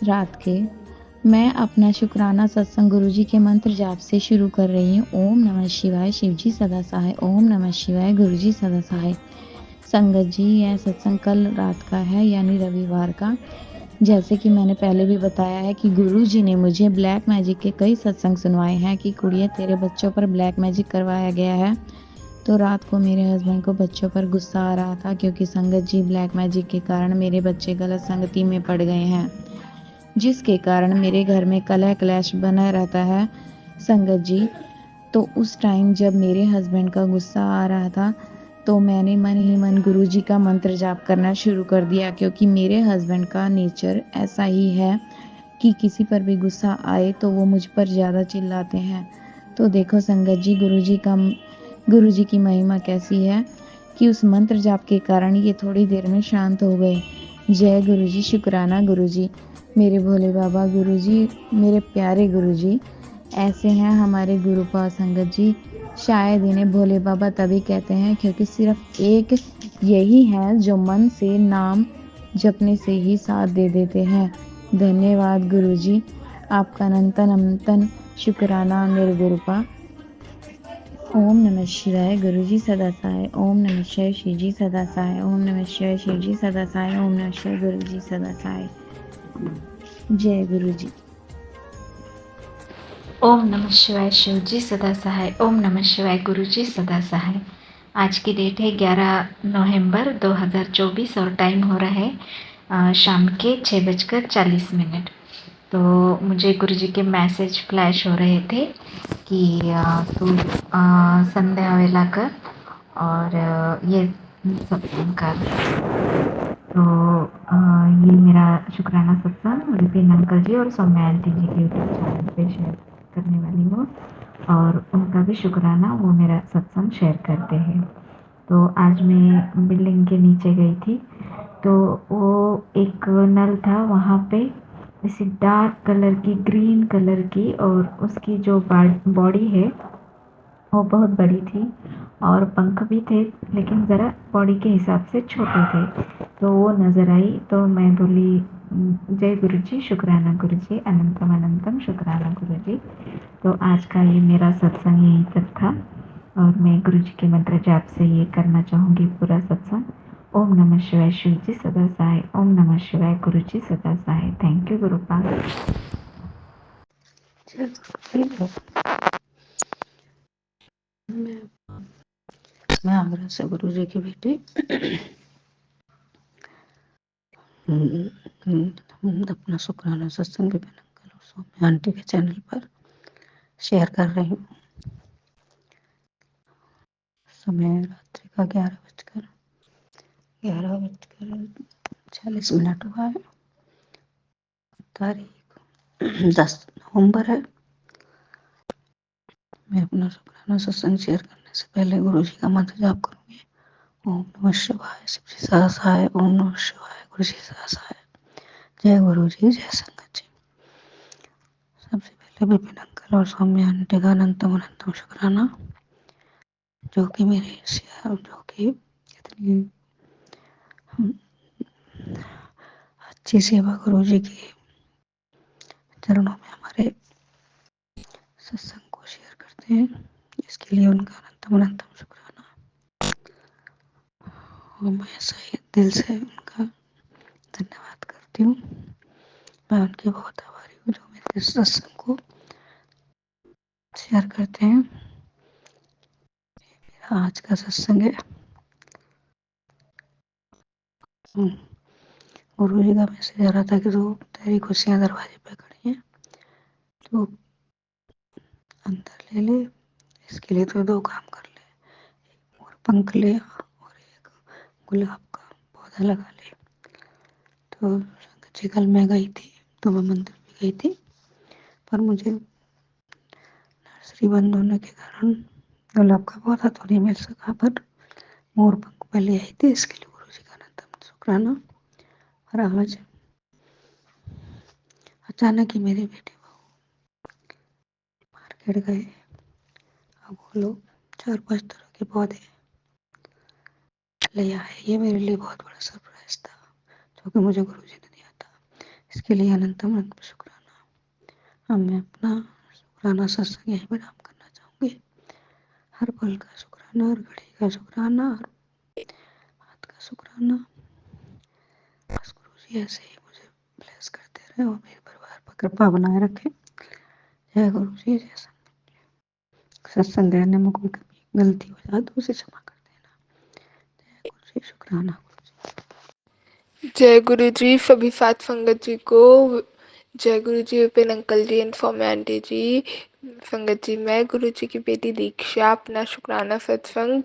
रात के। मैं अपना शुक्राना सत्संग गुरुजी के मंत्र जाप से शुरू कर रही हूँ। ओम नमः शिवाय, शिवजी सदा सहाय। ओम नमः शिवाय, गुरुजी सदा सहाय। संगत जी, यह सत्संग कल रात का है, यानी रविवार का। जैसे कि मैंने पहले भी बताया है कि गुरुजी ने मुझे ब्लैक मैजिक के कई सत्संग सुनवाए हैं कि कुड़िए तेरे बच्चों पर ब्लैक मैजिक करवाया गया है। तो रात को मेरे हस्बैंड को बच्चों पर गुस्सा आ रहा था, क्योंकि संगत जी ब्लैक मैजिक के कारण मेरे बच्चे गलत संगति में पड़ गए हैं, जिसके कारण मेरे घर में कलह क्लेश बना रहता है। संगत जी, तो उस टाइम जब मेरे हस्बैंड का गुस्सा आ रहा था, तो मैंने मन ही मन गुरुजी का मंत्र जाप करना शुरू कर दिया, क्योंकि मेरे हस्बैंड का नेचर ऐसा ही है कि किसी पर भी गुस्सा आए तो वो मुझ पर ज़्यादा चिल्लाते हैं। तो देखो संगत जी, गुरुजी की महिमा कैसी है कि उस मंत्र जाप के कारण ये थोड़ी देर में शांत हो गए। जय गुरुजी, शुक्राना गुरुजी, मेरे भोले बाबा गुरुजी, मेरे प्यारे गुरुजी। ऐसे हैं हमारे गुरुपाद संगत जी। शायद इन्हें भोले बाबा तभी कहते हैं क्योंकि सिर्फ एक यही है जो मन से नाम जपने से ही साथ दे देते हैं। धन्यवाद गुरुजी, आपका अनंतन अनंतन शुक्राना मेरे गुरुपा। ओम नमः शिवाय, गुरुजी सदा सहाय। ओम नमः शिवाय, शिवजी सदा सहाय। ओम नमः शिवाय, शिवजी सदा सहाय। ओम नमः शिवाय, गुरुजी सदा सहाय। जय गुरुजी। ओम नमः शिवाय, शिवजी सदा सहाय। ओम नमः शिवाय, गुरुजी सदा सहाय। आज की डेट है 11 नवंबर 2024 और टाइम हो रहा है शाम के 6:40। तो मुझे गुरुजी के मैसेज फ्लैश हो रहे थे कि तू संध्या वेला कर और ये सत्संग कर। तो ये मेरा शुक्राना सत्संग विपिन अंकल जी और सौम्या आंटी जी के यूट्यूब चैनल पे शेयर करने वाली हूँ, और उनका भी शुक्राना, वो मेरा सत्संग शेयर करते हैं। तो आज मैं बिल्डिंग के नीचे गई थी, तो वो एक नल था, वहाँ पे ऐसी डार्क कलर की, ग्रीन कलर की, और उसकी जो बॉडी है वो बहुत बड़ी थी और पंख भी थे, लेकिन ज़रा बॉडी के हिसाब से छोटे थे। तो वो नज़र आई, तो मैं बोली जय गुरुजी, शुक्राना गुरुजी, अनंतम अनंतम शुक्राना गुरुजी। तो आज का ये मेरा सत्संग यहीं तक था, और मैं गुरुजी के मंत्र जाप से ये करना चाहूँगी पूरा सत्संग। ओम नमः शिवाय, शिवजी सदा सहाय। ओम नमः शिवाय, गुरुजी सदा सहाय। Thank you Gurupad. मैं आगरा से गुरु जी की बेटी अपना शुक्राना सत्संग विपिन अंकल और सौम्या आंटी के चैनल पर शेयर कर रही हूँ। समय रात्रि का 11:40 हुआ है। तारीख 10 नवंबर है। मैं अपना शुक्राना सत्संग शेयर करने से पहले गुरु जी का मंत्र जाप करूंगी। ओम नमः शिवाय, शिवजी सदा सहाय। ओम नमः शिवाय, गुरु जी सदा सहाय। जय गुरु जी, जय संगत जी। सबसे पहले विपिन अंकल और सौम्या आंटी का अनंतम अनंतम शुक्राना, जो कि इतनी अच्छी सेवा गुरु जी की चरणों में हमारे सत्संग को शेयर करते हैं, इसके लिए उनका अनंतम अनंतम शुक्राना। और मैं सही दिल से उनका धन्यवाद करती हूँ। मैं उनकी बहुत आभारी हूँ जो मेरे सत्संग को शेयर करते हैं। मेरा आज का सत्संग है, गुरु जी का मैसेज आ रहा था कि तो तेरी खुशियाँ दरवाजे पे खड़ी हैं, तो अंदर ले ले, इसके लिए तो 2 काम कर ले, एक मोर पंख ले और एक गुलाब का पौधा लगा ले। तो संगत जी, कल मैं गई थी, तो मैं मंदिर भी गई थी, पर मुझे नर्सरी बंद होने के कारण गुलाब का पौधा तो नहीं मिल सका, पर मोर पंख पहले आई थी, इसके लिए गुरु जी का अनंतम शुक्राना। और आज अचानक ही मेरे बेटे मार्केट गए। अब वो लोग 4-5 तरह के पौधे ले आए। ये मेरे लिए बहुत बड़ा सरप्राइज था, जो कि मुझे गुरुजी ने दिया था। इसके लिए अनंतम अनंत शुक्राना। अब मैं अपना शुक्राना सत्संग यहीं विराम करना चाहूँगी। हर पल का शुक्राना, हर घड़ी का शुक्राना, हर बात का शुक्राना। बस गुरुजी ऐसे ही मुझे ब्लेस करते रहे और मेरे परिवार पर कृपा बनाए रखें। जय गुरुजी, जय सत्संग देने में कोई कमी गलती हो जाए तो उसे क्षमा कर देना। जय गुरुजी, शुक्राना गुरुजी। जय गुरु जी सभी सात संगत जी को। जय Guru ji Vipin uncle ji and Saumya aunty ji. संगत जी, मैं गुरु जी की बेटी दीक्षा अपना शुक्राना सत्संग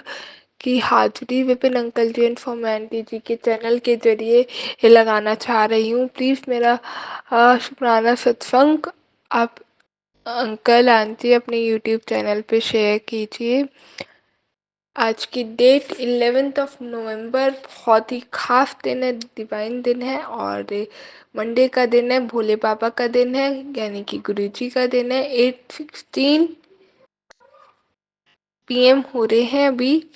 की हाजिरी Vipin uncle ji and Saumya aunty ji के चैनल के जरिए लगाना चाह रही हूँ। प्लीज़ मेरा शुक्राना सत्संग आप अंकल आंटी अपने यूट्यूब चैनल पे शेयर कीजिए। आज की डेट 11 नवंबर बहुत ही खास दिन है, डिवाइन दिन है और मंडे का दिन है, भोले बाबा का दिन है, यानी कि गुरुजी का दिन है। 8:16 PM हो रहे हैं अभी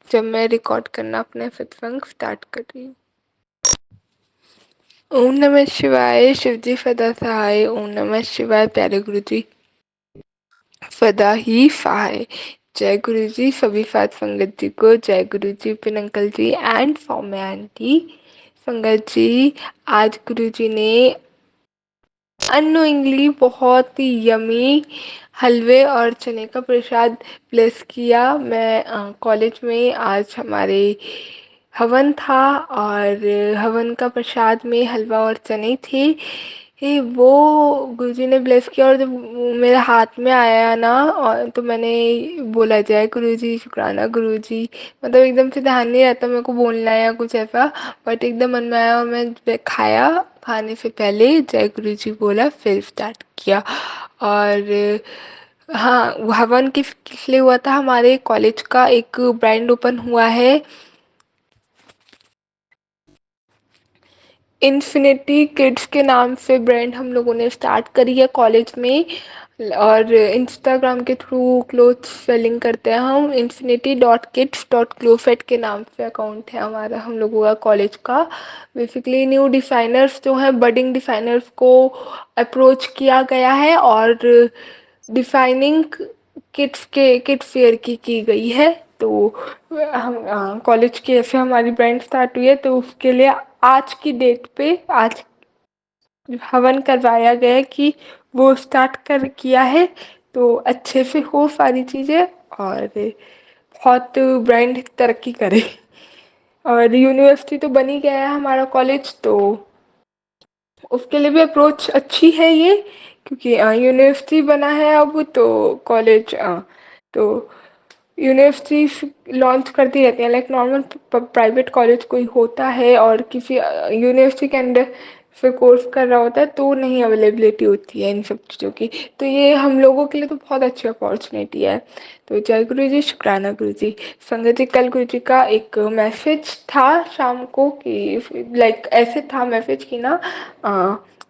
जब मैं रिकॉर्ड करना अपना सत्संग स्टार्ट कर रही हूँ। ओम नमः शिवाय, शिवजी सदा सहाय। ओम नमः शिवाय, प्यारे गुरुजी सदा ही सहाय। जय गुरु जी सभी सात संगत जी को। जय गुरु जी पिन uncle ji and Saumya aunty. संगत जी, आज गुरु जी ने अनोइंगली बहुत ही यमी हलवे और चने का प्रसाद ब्लेस किया। मैं कॉलेज में आज हमारे हवन था और हवन का प्रसाद में हलवा और चने थे। वो गुरुजी ने ब्लेस किया और जब वो मेरे हाथ में आया ना और तो मैंने बोला जय गुरुजी, शुक्राना गुरुजी। मतलब एकदम से ध्यान नहीं रहता मेरे को बोलना है या कुछ ऐसा, बट एकदम मन में आया और मैं खाया। खाने से पहले जय गुरुजी बोला, फिर स्टार्ट किया। और हाँ, वो हवन किस लिए हुआ था, हमारे कॉलेज का एक ब्रांड ओपन हुआ है, इन्फिनिटी किड्स के नाम से ब्रांड हम लोगों ने स्टार्ट करी है कॉलेज में। और इंस्टाग्राम के थ्रू क्लोथ सेलिंग करते हैं हम। infinity.kids.closet के नाम से अकाउंट है हमारा, हम लोगों का कॉलेज का। बेसिकली न्यू डिज़ाइनर्स जो हैं, बडिंग डिज़ाइनर्स को अप्रोच किया गया है और डिफाइनिंग किड्स वेयर की गई है। तो हम कॉलेज की ऐसे हमारी ब्रांड स्टार्ट हुई है, तो उसके लिए आज की डेट पे आज हवन करवाया गया है कि वो स्टार्ट कर किया है, तो अच्छे से हो सारी चीज़ें और बहुत ब्रांड तरक्की करे। और यूनिवर्सिटी तो बन ही गया है हमारा कॉलेज, तो उसके लिए भी अप्रोच अच्छी है ये, क्योंकि यूनिवर्सिटी बना है अब, तो कॉलेज तो यूनिवर्सिटी लॉन्च करती रहती है, लाइक नॉर्मल प्राइवेट कॉलेज कोई होता है और किसी यूनिवर्सिटी के अंडर से कोर्स कर रहा होता है तो नहीं अवेलेबिलिटी होती है इन सब चीज़ों की। तो ये हम लोगों के लिए तो बहुत अच्छी अपॉर्चुनिटी है। तो जय गुरु जी, शुक्राना गुरु जी। संगत जी, कल गुरु जी का एक मैसेज था शाम को कि लाइक ऐसे था मैसेज कि ना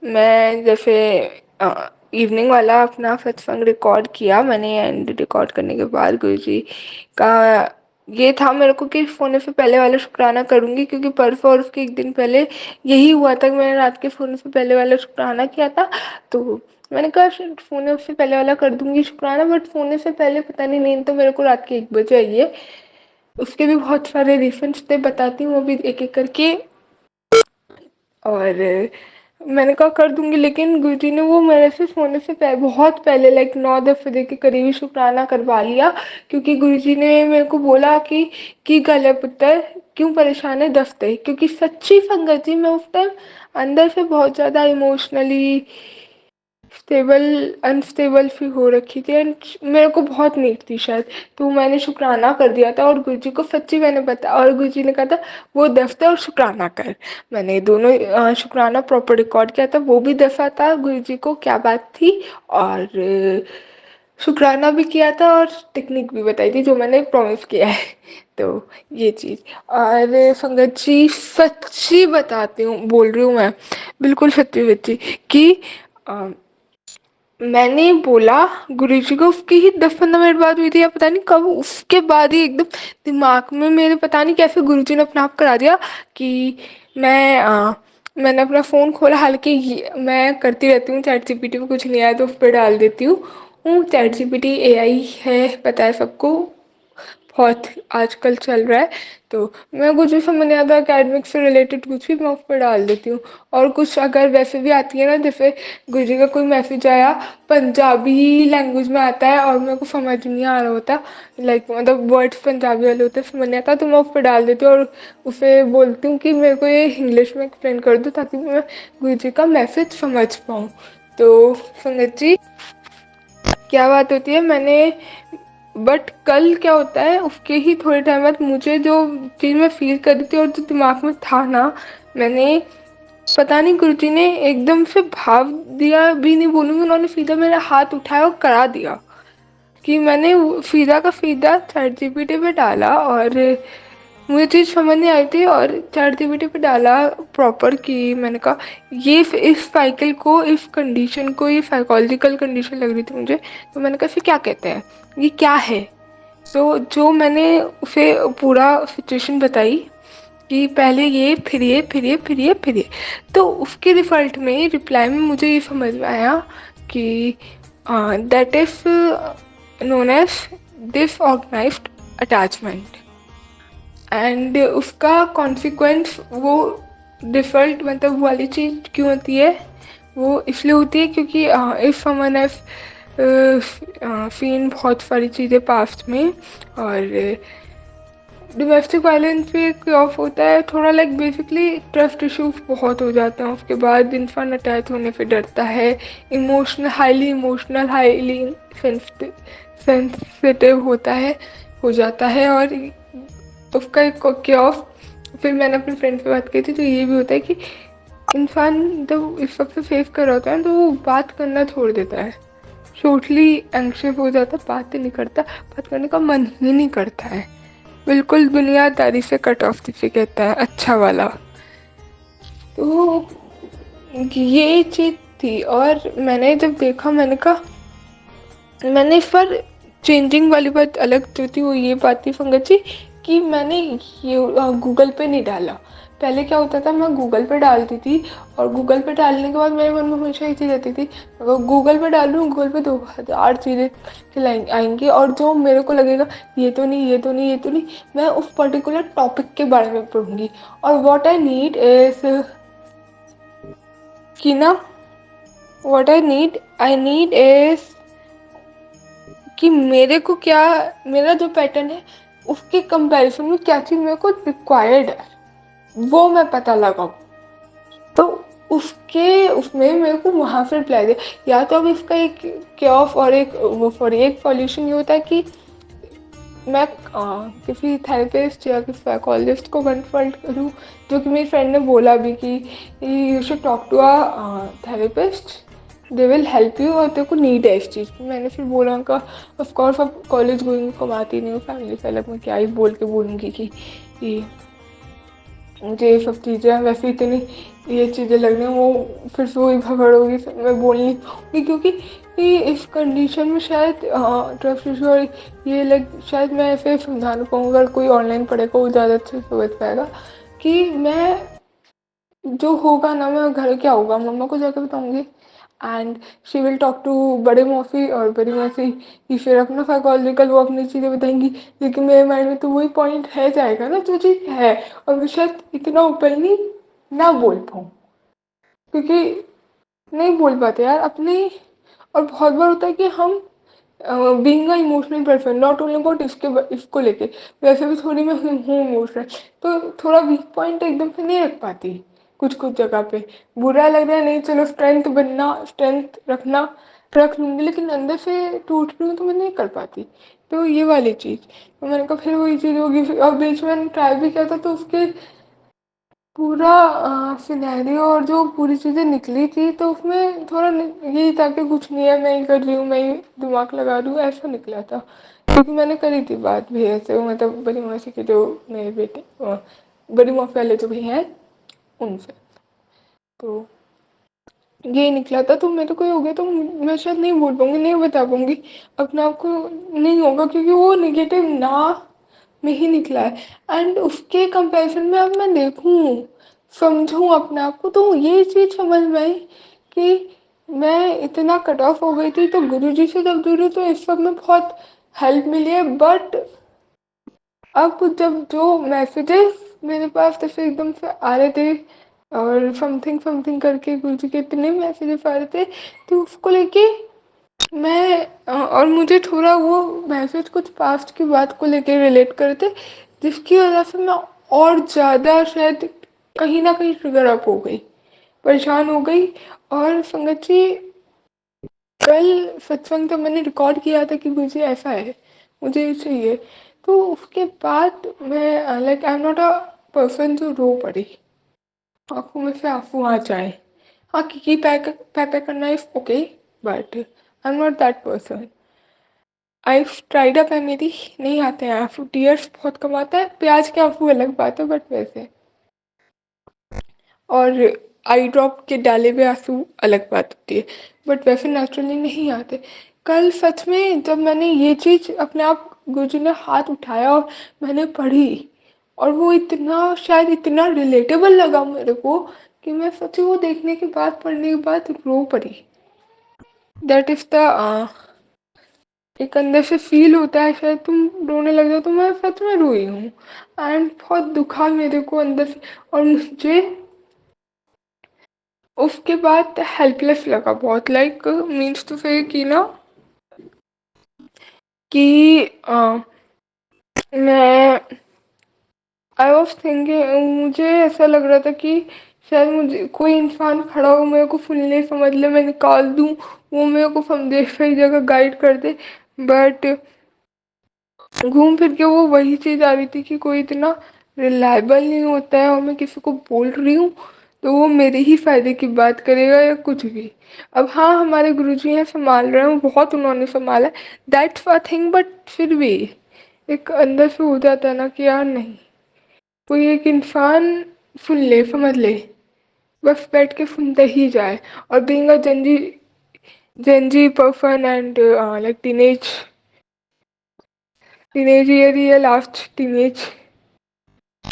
मैं जैसे इवनिंग वाला अपना सत्संग रिकॉर्ड किया मैंने, एंड रिकॉर्ड करने के बाद गुरुजी का ये था मेरे को कि सोने से पहले वाला शुक्राना करूँगी, क्योंकि परसों और उसके एक दिन पहले यही हुआ था कि मैंने रात के सोने से पहले वाला शुक्राना किया था। तो मैंने कहा सोने से पहले वाला कर दूँगी शुक्राना, बट सोने से पहले पता नहीं, नींद तो मेरे को रात के 1 बजे आई है। उसके भी बहुत सारे रीजंस थे, बताती हूँ अभी एक एक करके। और मैंने कहा कर दूंगी, लेकिन गुरुजी ने वो मेरे से सोने से बहुत पहले लाइक 9-10 बजे के करीब ही शुक्राना करवा लिया, क्योंकि गुरुजी ने मेरे को बोला कि गले पुत्र क्यों परेशान है, दफ्तर। क्योंकि सच्ची संगत जी, मैं उस टाइम अंदर से बहुत ज़्यादा इमोशनली अनस्टेबल सी हो रखी थी एंड मेरे को बहुत नीड थी शायद, तो मैंने शुक्राना कर दिया था और गुरुजी को सच्ची मैंने बताया और गुरुजी ने कहा था वो दफ़ा और शुक्राना कर। मैंने दोनों शुक्राना प्रॉपर रिकॉर्ड किया था, वो भी दफ़ा था गुरुजी को क्या बात थी, और शुक्राना भी किया था और टेक्निक भी बताई थी जो मैंने प्रॉमिस किया है। तो ये चीज़। और संगत जी, सच्ची बताती हूँ, बोल रही हूँ मैं, बिल्कुल सच्ची सच्ची कि अ, मैंने बोला गुरुजी को, उसकी ही 10-15 मिनट बाद हुई थी या पता नहीं कब, उसके बाद ही एकदम दिमाग में मेरे पता नहीं कैसे गुरुजी ने अपने आप करा दिया कि मैंने अपना फ़ोन खोला। हालांकि मैं करती रहती हूँ चैट जीपीटी पे, कुछ नहीं आया तो उस पर डाल देती हूँ। चैट जीपीटी एआई है, पता है सबको, बहुत आजकल चल रहा है। तो मैं कुछ भी समझ नहीं आता एकेडमिक से रिलेटेड, कुछ भी मैं उस पर डाल देती हूँ। और कुछ अगर वैसे भी आती है ना, जैसे गुरुजी का कोई मैसेज आया पंजाबी लैंग्वेज में आता है और मेरे को समझ नहीं आ रहा होता, लाइक मतलब वर्ड्स पंजाबी वाले होते हैं, समझ नहीं आता, तो मैं उस पर डाल देती हूँ और उसे बोलती हूँ कि मेरे को ये इंग्लिश में एक्सप्लेन कर दो ताकि मैं गुरुजी का मैसेज समझ पाऊँ। तो संगत जी, क्या बात होती है, मैंने बट कल क्या होता है, उसके ही थोड़े टाइम बाद मुझे जो चीज़ मैं फील कर रही थी और जो दिमाग में था ना, मैंने पता नहीं गुरुजी ने एकदम से भाव दिया भी नहीं बोलूँगी, उन्होंने सीधा मेरा हाथ उठाया और करा दिया कि मैंने सीधा का सीधा चैट जीपीटी पे डाला और मुझे चीज़ समझ नहीं आई थी और चैट जीपीटी पे डाला प्रॉपर कि मैंने कहा ये इस साइकिल को, इस कंडीशन को, ये साइकोलॉजिकल कंडीशन लग रही थी मुझे, तो मैंने कहा फिर क्या कहते हैं, ये क्या है। तो जो मैंने उसे पूरा सिचुएशन बताई कि पहले ये, फिर ये, फिर ये, फिर ये, फिर ये, तो उसके रिजल्ट में, रिप्लाई में मुझे ये समझ में आया कि that is known as disorganised attachment. And उसका कॉन्सिक्वेंस, वो डिफ़ॉल्ट मतलब वो वाली चीज़ क्यों होती है, वो इसलिए होती है क्योंकि इफ़ समवन हैव सीन बहुत सारी चीज़ें पास्ट में, और डोमेस्टिक वायलेंस भी एक ऑफ होता है थोड़ा, लाइक बेसिकली ट्रस्ट इश्यूज बहुत हो जाते हैं। उसके बाद इंसान अटैच होने से डरता है, हाईली इमोशनल, हाईली सेंसिटिव होता है, हो जाता है। और उसका एक क्या ऑफ, फिर मैंने अपने फ्रेंड से बात की थी, तो ये भी होता है कि इंसान जब इस सबसे फेस कर रहा होता है तो वो बात करना छोड़ देता है, टोटली एंग्शियस हो जाता है, बात ही नहीं करता, बात करने का मन ही नहीं करता है, बिल्कुल दुनियादारी से कट ऑफ जिसे कहता है अच्छा वाला। तो ये चीज़ थी और मैंने जब देखा, मैंने कहा, मैंने इस पर चेंजिंग वाली बात अलग जो थी वो ये बात थी संगत जी कि मैंने ये गूगल पे नहीं डाला। पहले क्या होता था, मैं गूगल पे डालती थी और गूगल पे डालने के बाद मेरे मन में हमेशा ये चीज़ रहती थी, अगर गूगल पे डाल लूँ, गूगल पे 2000 चीज़ें चलाई आएंगी और जो मेरे को लगेगा ये तो नहीं, ये तो नहीं, ये तो नहीं, मैं उस पर्टिकुलर टॉपिक के बारे में पढ़ूंगी। और व्हाट आई नीड इज कि ना, व्हाट आई नीड इज कि मेरे को क्या, मेरा जो पैटर्न है उसके कंपैरिजन में क्या चीज़ मेरे को रिक्वायर्ड है वो मैं पता लगाऊँ। तो उसमें मेरे को वहाँ से रिप्लाई दे, या तो अब इसका एक क्या ऑफ और एक वो सॉरी एक सॉल्यूशन ये होता है कि मैं किसी थेरेपिस्ट या किसी साइकोलॉजिस्ट को कंसल्ट करूँ, जो कि मेरी फ्रेंड ने बोला भी कि you should talk to a therapist, they will help you, और तेरे को नीड है इस चीज़ की। मैंने फिर बोला उनका ऑफकोर्स अब कॉलेज गोइंग कमाती नहीं हूँ, फैमिली से अलग मैं क्या ही बोल के बोलूँगी कि मुझे ये सब चीज़ें वैसे इतनी ये चीज़ें लग रही हैं, वो फिर से वही भगड़ होगी, फिर मैं बोल नहीं पाऊँगी क्योंकि इस कंडीशन में शायद ट्रस्ट इशू और ये लग, शायद मैं ऐसे समझा नहीं पाऊँगा। अगर कोई ऑनलाइन पढ़ेगा वो ज़्यादा अच्छे से समझ पाएगा कि मैं जो होगा ना, मैं घर क्या होगा मम्मा को जाकर बताऊँगी and she will talk to बड़े मौसी, और बड़ी मौसी ही फिर अपना साइकोलॉजिकल वो अपनी चीज़ें बताएंगी, लेकिन मेरे माइंड में तो वही पॉइंट रह जाएगा ना जो चीज़ है, और मैं शायद इतना ओपनली ना बोल पाऊँ क्योंकि नहीं बोल पाते यार अपनी। और बहुत बार होता है कि हम being a emotional person, not only about इसको लेके, वैसे भी थोड़ी मैं हूँ इमोशनल, तो थोड़ा वीक पॉइंट एकदम से नहीं रख पाती, कुछ कुछ जगह पे बुरा लग रहा है, नहीं चलो स्ट्रेंथ बनना, स्ट्रेंथ रखना रख लूँगी, लेकिन अंदर से टूट रही हूँ तो मैं नहीं कर पाती। तो ये वाली चीज़, तो मैंने कहा फिर वही चीज़ होगी, और बीच में मैंने ट्राई भी किया था तो उसके पूरा सिनेरियो और जो पूरी चीज़ें निकली थी तो उसमें थोड़ा यही था कि कुछ नहीं है, मैं ही कर रही हूँ, मैं ही दिमाग लगा रही हूँ, ऐसा निकला था। क्योंकि मैंने करी थी बात भी ऐसे, मतलब बड़ी मौसी के जो मेरे बेटे बड़ी मौसी वाले जो भी हैं उनसे। तो ये निकला था, तो मेरे को ये हो गया, तो मैं शायद नहीं बोल पाऊँगी, नहीं बता पाऊँगी अपने आप को, नहीं होगा, क्योंकि वो नेगेटिव ना में ही निकला है। एंड उसके कंपैरिजन में अब मैं देखूँ, समझूँ अपने आप को, तो ये चीज़ समझ में आई कि मैं इतना कट ऑफ हो गई थी। तो गुरुजी से जब जुड़ी तो इस सब में बहुत हेल्प मिली है। बट अब जब जो मैसेजेस मेरे पास जैसे एकदम से आ रहे थे, और समथिंग समथिंग करके गुरुजी के इतने मैसेजेस आ रहे थे, तो उसको लेके मैं और मुझे थोड़ा वो मैसेज कुछ पास्ट की बात को लेके रिलेट करते, जिसकी वजह से मैं और ज़्यादा शायद कहीं ना कहीं ट्रिगर अप हो गई, परेशान हो गई। और संगत जी, कल सत्संग तो मैंने रिकॉर्ड किया था कि मुझे ऐसा है, मुझे ये चाहिए। तो उसके बाद मैं like I am not a person जो रो पड़ी, आंखों में से आंसू आ जाए। हाँ, की पैक पैक करना is okay, but I am not that person. I tried up है मेरी, नहीं आते हैं आंसू, टीयर्स बहुत कम आता है, प्याज के आंसू अलग बात है, बट वैसे। और आई ड्रॉप के डाले हुए आंसू अलग बात होती है, बट वैसे नेचुरली नहीं आते। कल सच में जब मैंने ये चीज़ अपने आप, गुरुजी ने हाथ उठाया और मैंने पढ़ी, और वो इतना शायद इतना रिलेटेबल लगा मेरे को कि मैं सच्ची वो देखने के बाद, पढ़ने के बाद रो पड़ी। दैट इज़ द एक अंदर से फील होता है, शायद तुम रोने लग जाओ, तो मैं सच में रोई हूँ। एंड बहुत दुखा मेरे को अंदर से, और मुझे उसके बाद हेल्पलेस लगा बहुत, लाइक मीन्स टू से कि ना, कि मैं आई वॉज थिंकिंग, मुझे ऐसा लग रहा था कि शायद मुझे कोई इंसान खड़ा हो, मेरे को फुल्ली समझ ले, मैं निकाल दूँ, वो मेरे को समझे, सही जगह गाइड कर दे। बट घूम फिर के वो वही चीज़ आ रही थी कि कोई इतना रिलायबल नहीं होता है, और मैं किसी को बोल रही हूँ तो वो मेरे ही फायदे की बात करेगा या कुछ भी। अब हाँ, हमारे गुरुजी हैं, संभाल रहे हैं, बहुत उन्होंने संभाला है, दैट्स अ थिंग, बट फिर भी एक अंदर से हो जाता है ना कि यार नहीं, कोई एक इंसान सुन ले, समझ ले, बस बैठ के सुनते ही जाए। और being a Gen Z person and like teenage year ही है, लास्ट टीनेज,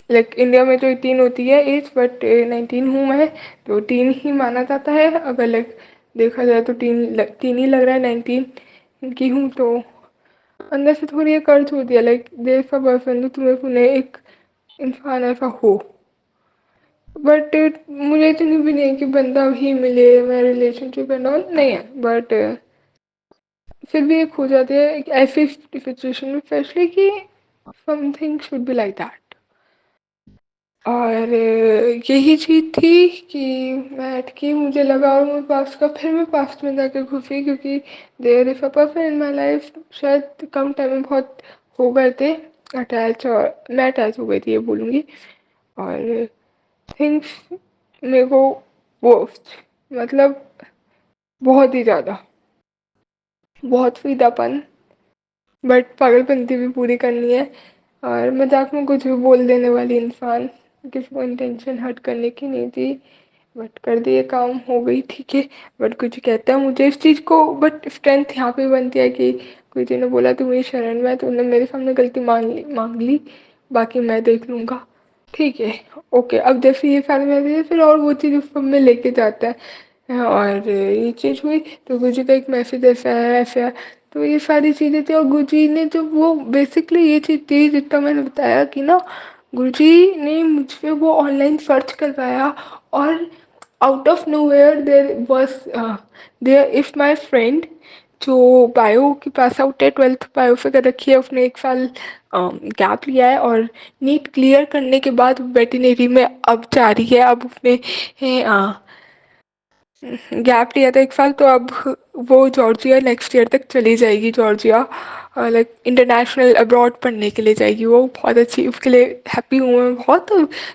लाइक इंडिया में तो 18 होती है एज, बट 19 हूँ मैं, तो टीन ही माना जाता है। अगर लाइक देखा जाए तो टीन ही लग रहा है, 19 की हूँ। तो अंदर से थोड़ी ये कर्ज होती है, लाइक देर का पर्सन जो तुम्हें सुने, एक इंसान ऐसा हो। बट मुझे इतनी भी नहीं कि बंदा ही मिले, मैं रिलेशनशिप एंड ऑल नहीं है, बट फिर भी एक हो जाती है एक ऐसी सिचुएशन में, स्पेशली कि something should be like that. और यही चीज़ थी कि मैं अटकी, मुझे लगा, और मैं पास्ट का, फिर मैं पास्ट में जाकर घुसी, क्योंकि there is a person in my life, शायद कम टाइम में बहुत हो गए थे अटैच, और मैं अटैच हो गई थी ये बोलूँगी। और थिंग्स मेरे को वो, मतलब बहुत ही ज़्यादा, बहुत फीदापन, बट पागलपंती भी पूरी करनी है। और मजाक में कुछ भी बोल देने वाली इंसान, किसी को इंटेंशन हर्ट करने की नहीं थी, बट कर दिए काम, हो गई, ठीक है। बट कुछ कहता है मुझे इस चीज़ को, बट स्ट्रेंथ यहाँ पे बनती है कि कोई जी ने बोला तू मेरी शरण में है, तो उन्होंने मेरे सामने गलती मांग ली, बाकी मैं देख लूँगा, ठीक है, ओके। अब जैसे ये सारे मैसेज, फिर और वो चीज़ उस सब में लेके जाता है, और ये चीज़ हुई, तो गुरुजी का एक मैसेज ऐसा है, ऐसा है। तो ये सारी चीज़ें थी, और गुरुजी ने जो वो बेसिकली ये चीज़ थी, जितना मैंने बताया कि ना, गुरुजी ने मुझ पे वो ऑनलाइन सर्च करवाया, और out of nowhere there was there if my friend जो बायो की पास आउट है, 12th बायो से कर रखी है, उसने 1 साल गैप लिया है, और नीट क्लियर करने के बाद वेटनरी में अब जा रही है। अब उसने गैप लिया था 1 साल, तो अब वो जॉर्जिया नेक्स्ट ईयर तक चली जाएगी, जॉर्जिया लाइक इंटरनेशनल अब्रॉड पढ़ने के लिए जाएगी। वो बहुत अच्छी, उसके लिए हैप्पी हूँ मैं बहुत।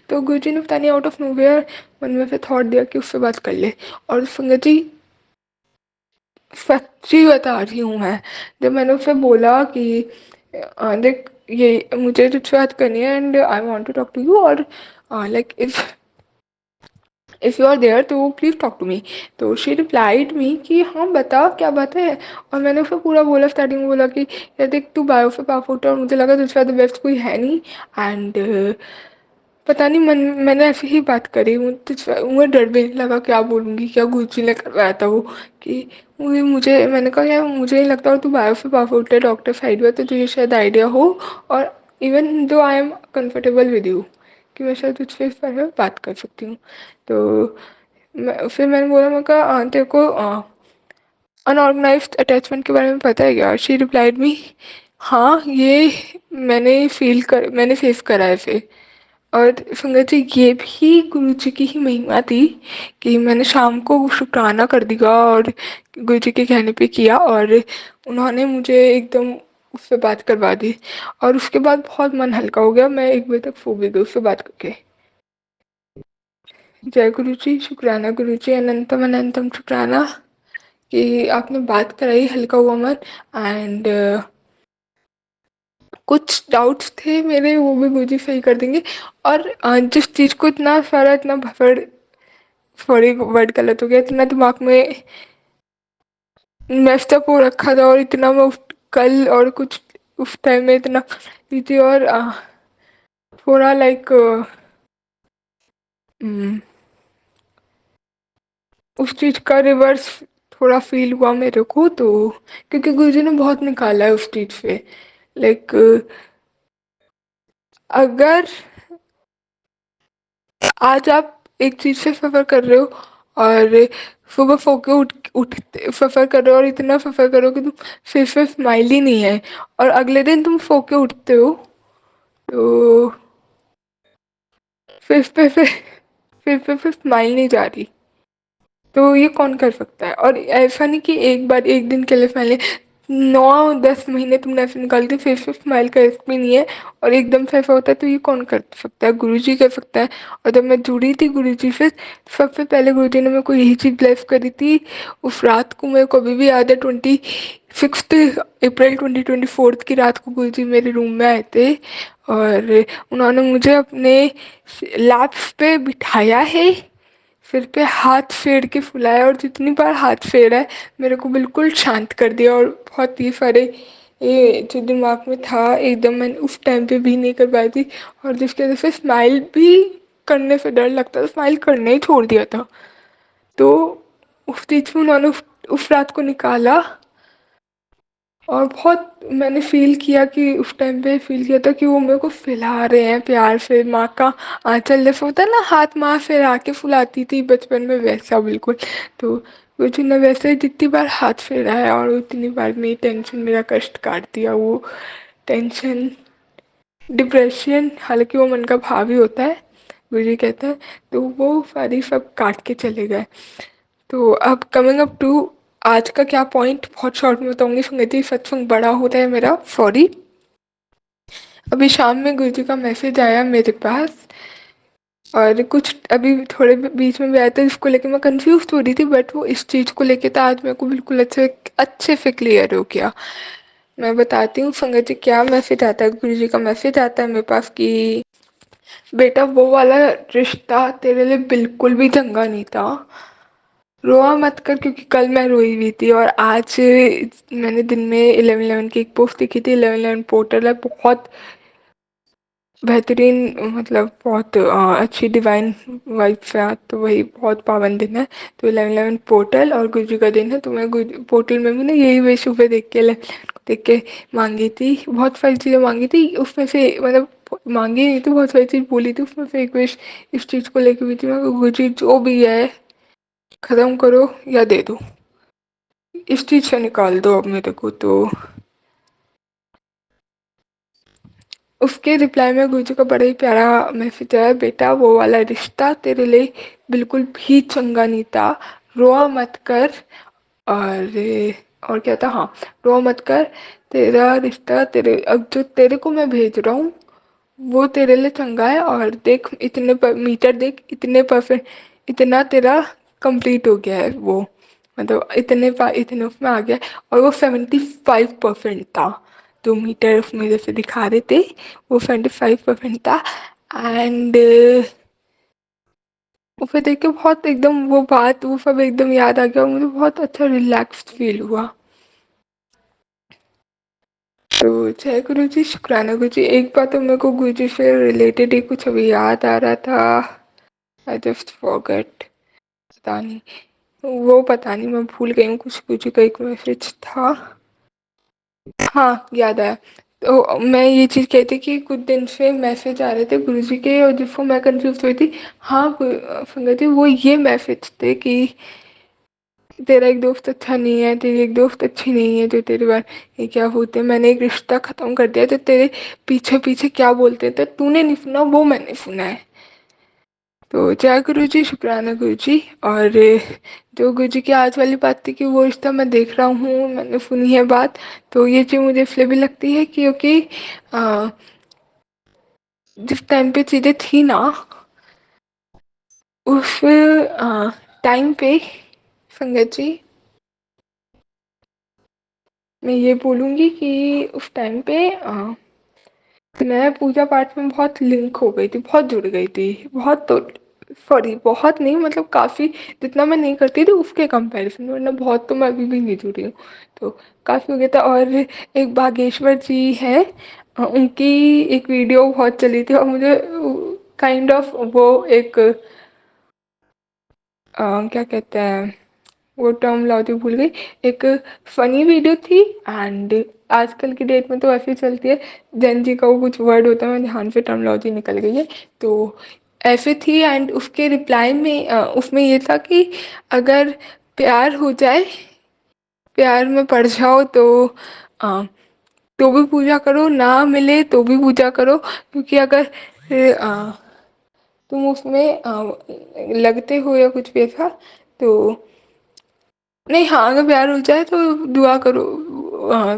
तो गुरुजी ने पता नहीं आउट ऑफ नोवेयर मन में से थॉट दिया कि उससे बात कर ले। और संगत जी, सच्ची बता रही हूँ मैं, जब मैंने उसे बोला कि देख, ये मुझे तुझसे बात करनी है, and I want to talk to you, और like if if you are there तो प्लीज़ टॉक टू मी। तो शी रिप्लाइड मी कि हाँ बता क्या बात है। और मैंने उसको पूरा बोला, स्टार्टिंग में बोला कि यार देख तू बायो से पास आउट है और मुझे लगा तुझसे ज़्यादा बेस्ट कोई है नहीं। एंड पता नहीं मैंने ऐसे ही बात करी, मुझे डर भी नहीं लगा क्या बोलूँगी, क्या गुरुजी ने करवाया था वो कि मुझे मैंने कहा यार मुझे नहीं लगता और तू बायो से पास आउट है डॉक्टर साइड में तो तुझे शायद आइडिया हो। और even though I am comfortable with you कि मैं शायद तुझसे इस बारे में बात कर सकती हूँ। तो फिर मैंने बोला, मैं कहा तेरे को अनऑर्गेनाइज्ड अटैचमेंट के बारे में पता है क्या? शी रिप्लाइड मी हाँ ये मैंने फेस करा है इसे। और संगत जी ये भी गुरु जी की ही महिमा थी कि मैंने शाम को शुक्राना कर दिया और गुरु जी के कहने पे किया और उन्होंने मुझे एकदम उससे बात करवा दी। और उसके बाद बहुत मन हल्का हो गया, मैं 1 बजे तक सो भी गई उससे बात करके। जय गुरु जी, शुक्राना गुरु जी, अनंतम अनंतम शुक्राना कि आपने बात कराई, हल्का हुआ मन। एंड कुछ डाउट्स थे मेरे वो भी गुरुजी सही कर देंगे। और जिस चीज़ को इतना सारा इतना भसड़, सॉरी वर्ड गलत हो गया, इतना दिमाग में मेस्ड अप हो रखा था और इतना मैं कल और कुछ उस टाइम में इतना थी और थोड़ा लाइक उस चीज़ का रिवर्स थोड़ा फील हुआ मेरे को। तो क्योंकि गुरुजी ने बहुत निकाला है उस चीज़ से, लाइक अगर आज आप एक चीज़ से सफ़र कर रहे हो और सुबह सो के उठ सफ़र कर रहे हो और इतना सफ़र करो कि तुम फेस पे स्माइल ही नहीं है और अगले दिन तुम सो के उठते हो तो फेस पे स्माइल नहीं जा रही, तो ये कौन कर सकता है? और ऐसा नहीं कि एक बार एक दिन के लिए स्माइल, 9-10 महीने तुमने ऐसे निकाल दी फेस पे स्माइल का रिस्क भी नहीं है और एकदम से ऐसा होता है, तो ये कौन कर सकता है? गुरुजी कर सकता है। और जब मैं जुड़ी थी गुरुजी से सबसे पहले गुरुजी ने मेरे को यही चीज़ ब्लेस करी थी। उस रात को मेरे को अभी भी याद है, 26 अप्रैल 2024 की रात को गुरुजी मेरे रूम में आए थे और उन्होंने मुझे अपने लैप्स पे बिठाया है, सिर पे हाथ फेर के फुलाया और जितनी बार हाथ फेरा है मेरे को बिल्कुल शांत कर दिया। और बहुत ही सारे ये जो दिमाग में था एकदम मैंने उस टाइम पे भी नहीं कर पाई थी और जिसकी वजह से स्माइल भी करने से डर लगता था, स्माइल करने ही छोड़ दिया था। तो उस चीज़ में उन्होंने उस रात को निकाला और बहुत मैंने फ़ील किया कि उस टाइम पे फ़ील किया था कि वो मेरे को फैला रहे हैं प्यार से, माँ का आँचल जैसे होता है ना, हाथ माँ फैला के फुलाती थी बचपन में वैसा बिल्कुल। तो वो जो ने वैसे जितनी बार हाथ फेरा है और उतनी बार मेरी टेंशन मेरा कष्ट काट दिया। वो टेंशन डिप्रेशन, हालांकि वो मन का भाव ही होता है गुरुजी कहते हैं, तो वो सारी सब काट के चले गए। तो अब कमिंग अप टू आज का क्या पॉइंट, बहुत शॉर्ट में बताऊंगी। संगति सत्संग बड़ा होता है मेरा, सॉरी। अभी शाम में गुरुजी का मैसेज आया मेरे पास और कुछ अभी थोड़े बीच में भी आया था जिसको लेके मैं कंफ्यूज हो रही थी, बट वो इस चीज़ को लेके था। आज मेरे को बिल्कुल अच्छे से क्लियर हो गया। मैं बताती हूँ संगत जी क्या मैसेज आता है। गुरुजी का मैसेज आता है मेरे पास कि बेटा वो वाला रिश्ता तेरे लिए बिल्कुल भी चंगा नहीं था, रोआ मत कर। क्योंकि कल मैं रोई हुई थी और आज मैंने दिन में 11-11 की एक पोस्ट लिखी थी। 11-11 पोर्टल है, बहुत बेहतरीन, मतलब बहुत अच्छी डिवाइन वाइब्स है, तो वही बहुत पावन दिन है। तो 11-11 पोर्टल और गुरुजी का दिन है, तो मैं पोर्टल में भी ना यही वे सुबह देख के मांगी थी। बहुत सारी चीज़ें मांगी थी, उसमें से मतलब मांगी नहीं थी, बहुत सारी चीज़ बोली थी, उसमें से एक विश इस चीज़ को लेके हुई थी। मैं गुरुजी जो भी है ख़त्म करो या दे दो, इस चीज़ से निकाल दो अब मेरे को। तो उसके रिप्लाई में गुरुजी का बड़ा ही प्यारा मैसेज है, बेटा वो वाला रिश्ता तेरे लिए बिल्कुल भी चंगा नहीं था, रोआ मत कर। और क्या था, हाँ, रोआ मत कर, तेरा रिश्ता तेरे अब जो तेरे को मैं भेज रहा हूँ वो तेरे लिए चंगा है। और देख इतने मीटर देख, इतने परफेक्ट, इतना तेरा कंप्लीट हो गया है वो, मतलब इतने उसमें आ गया है। और वो 75% था, जो मीटर उसमें जैसे दिखा रहे थे वो 75% था। एंड फिर देख के बहुत एकदम वो बात वो सब एकदम याद आ गया और मुझे बहुत अच्छा रिलैक्स्ड फील हुआ। तो जय गुरु जी, शुक्राना गुरु जी। एक बात तो मेरे को गुरु जी से रिलेटेड ही कुछ अभी याद आ रहा था, आई जस्ट फॉरगेट, पता नहीं, वो पता नहीं मैं भूल गई हूँ। कुछ गुरु जी का एक मैसेज था, हाँ याद आया। तो मैं ये चीज़ कहती कि कुछ दिन से मैसेज आ रहे थे गुरु जी के और जिसको मैं कंफ्यूज हुई थी। हाँ संगत जी, वो ये मैसेज थे कि तेरा एक दोस्त अच्छा नहीं है, तेरी एक दोस्त अच्छी नहीं है, जो तेरे बारे ये क्या होते हैं, मैंने एक रिश्ता ख़त्म कर दिया, तो तेरे पीछे पीछे क्या बोलते थे तूने नहीं सुना, वो मैंने सुना है। तो जय गुरु जी, शुक्राना गुरु जी। और जो गुरु जी की आज वाली बात थी कि वो रिश्ता मैं देख रहा हूँ, मैंने सुनी है बात, तो ये चीज़ मुझे इसलिए भी लगती है क्योंकि जिस टाइम पे चीज़ें थी ना, उस टाइम पे संगत जी, मैं ये बोलूँगी कि उस टाइम पे मैं पूजा पाठ में बहुत लिंक हो गई थी, बहुत जुड़ गई थी, बहुत, तो सॉरी बहुत नहीं, मतलब काफ़ी, जितना मैं नहीं करती थी उसके कंपैरिजन में, वरना बहुत तो मैं अभी भी नहीं जुड़ी हूँ, तो काफ़ी हो गया था। और एक बागेश्वर जी हैं, उनकी एक वीडियो बहुत चली थी और मुझे काइंड ऑफ वो एक क्या कहते हैं, वो टर्म लॉजी भूल गई, एक फनी वीडियो थी। एंड आजकल की डेट में तो ऐसे ही चलती है, जैन जी का वो कुछ वर्ड होता है, मैं ध्यान से टर्मोलॉजी निकल गई है, तो ऐसे थी। एंड उसके रिप्लाई में उसमें ये था कि अगर प्यार हो जाए, प्यार में पड़ जाओ तो भी पूजा करो, ना मिले तो भी पूजा करो, क्योंकि अगर तुम उसमें लगते हो या कुछ भी ऐसा, तो नहीं, हाँ अगर प्यार हो जाए तो दुआ करो,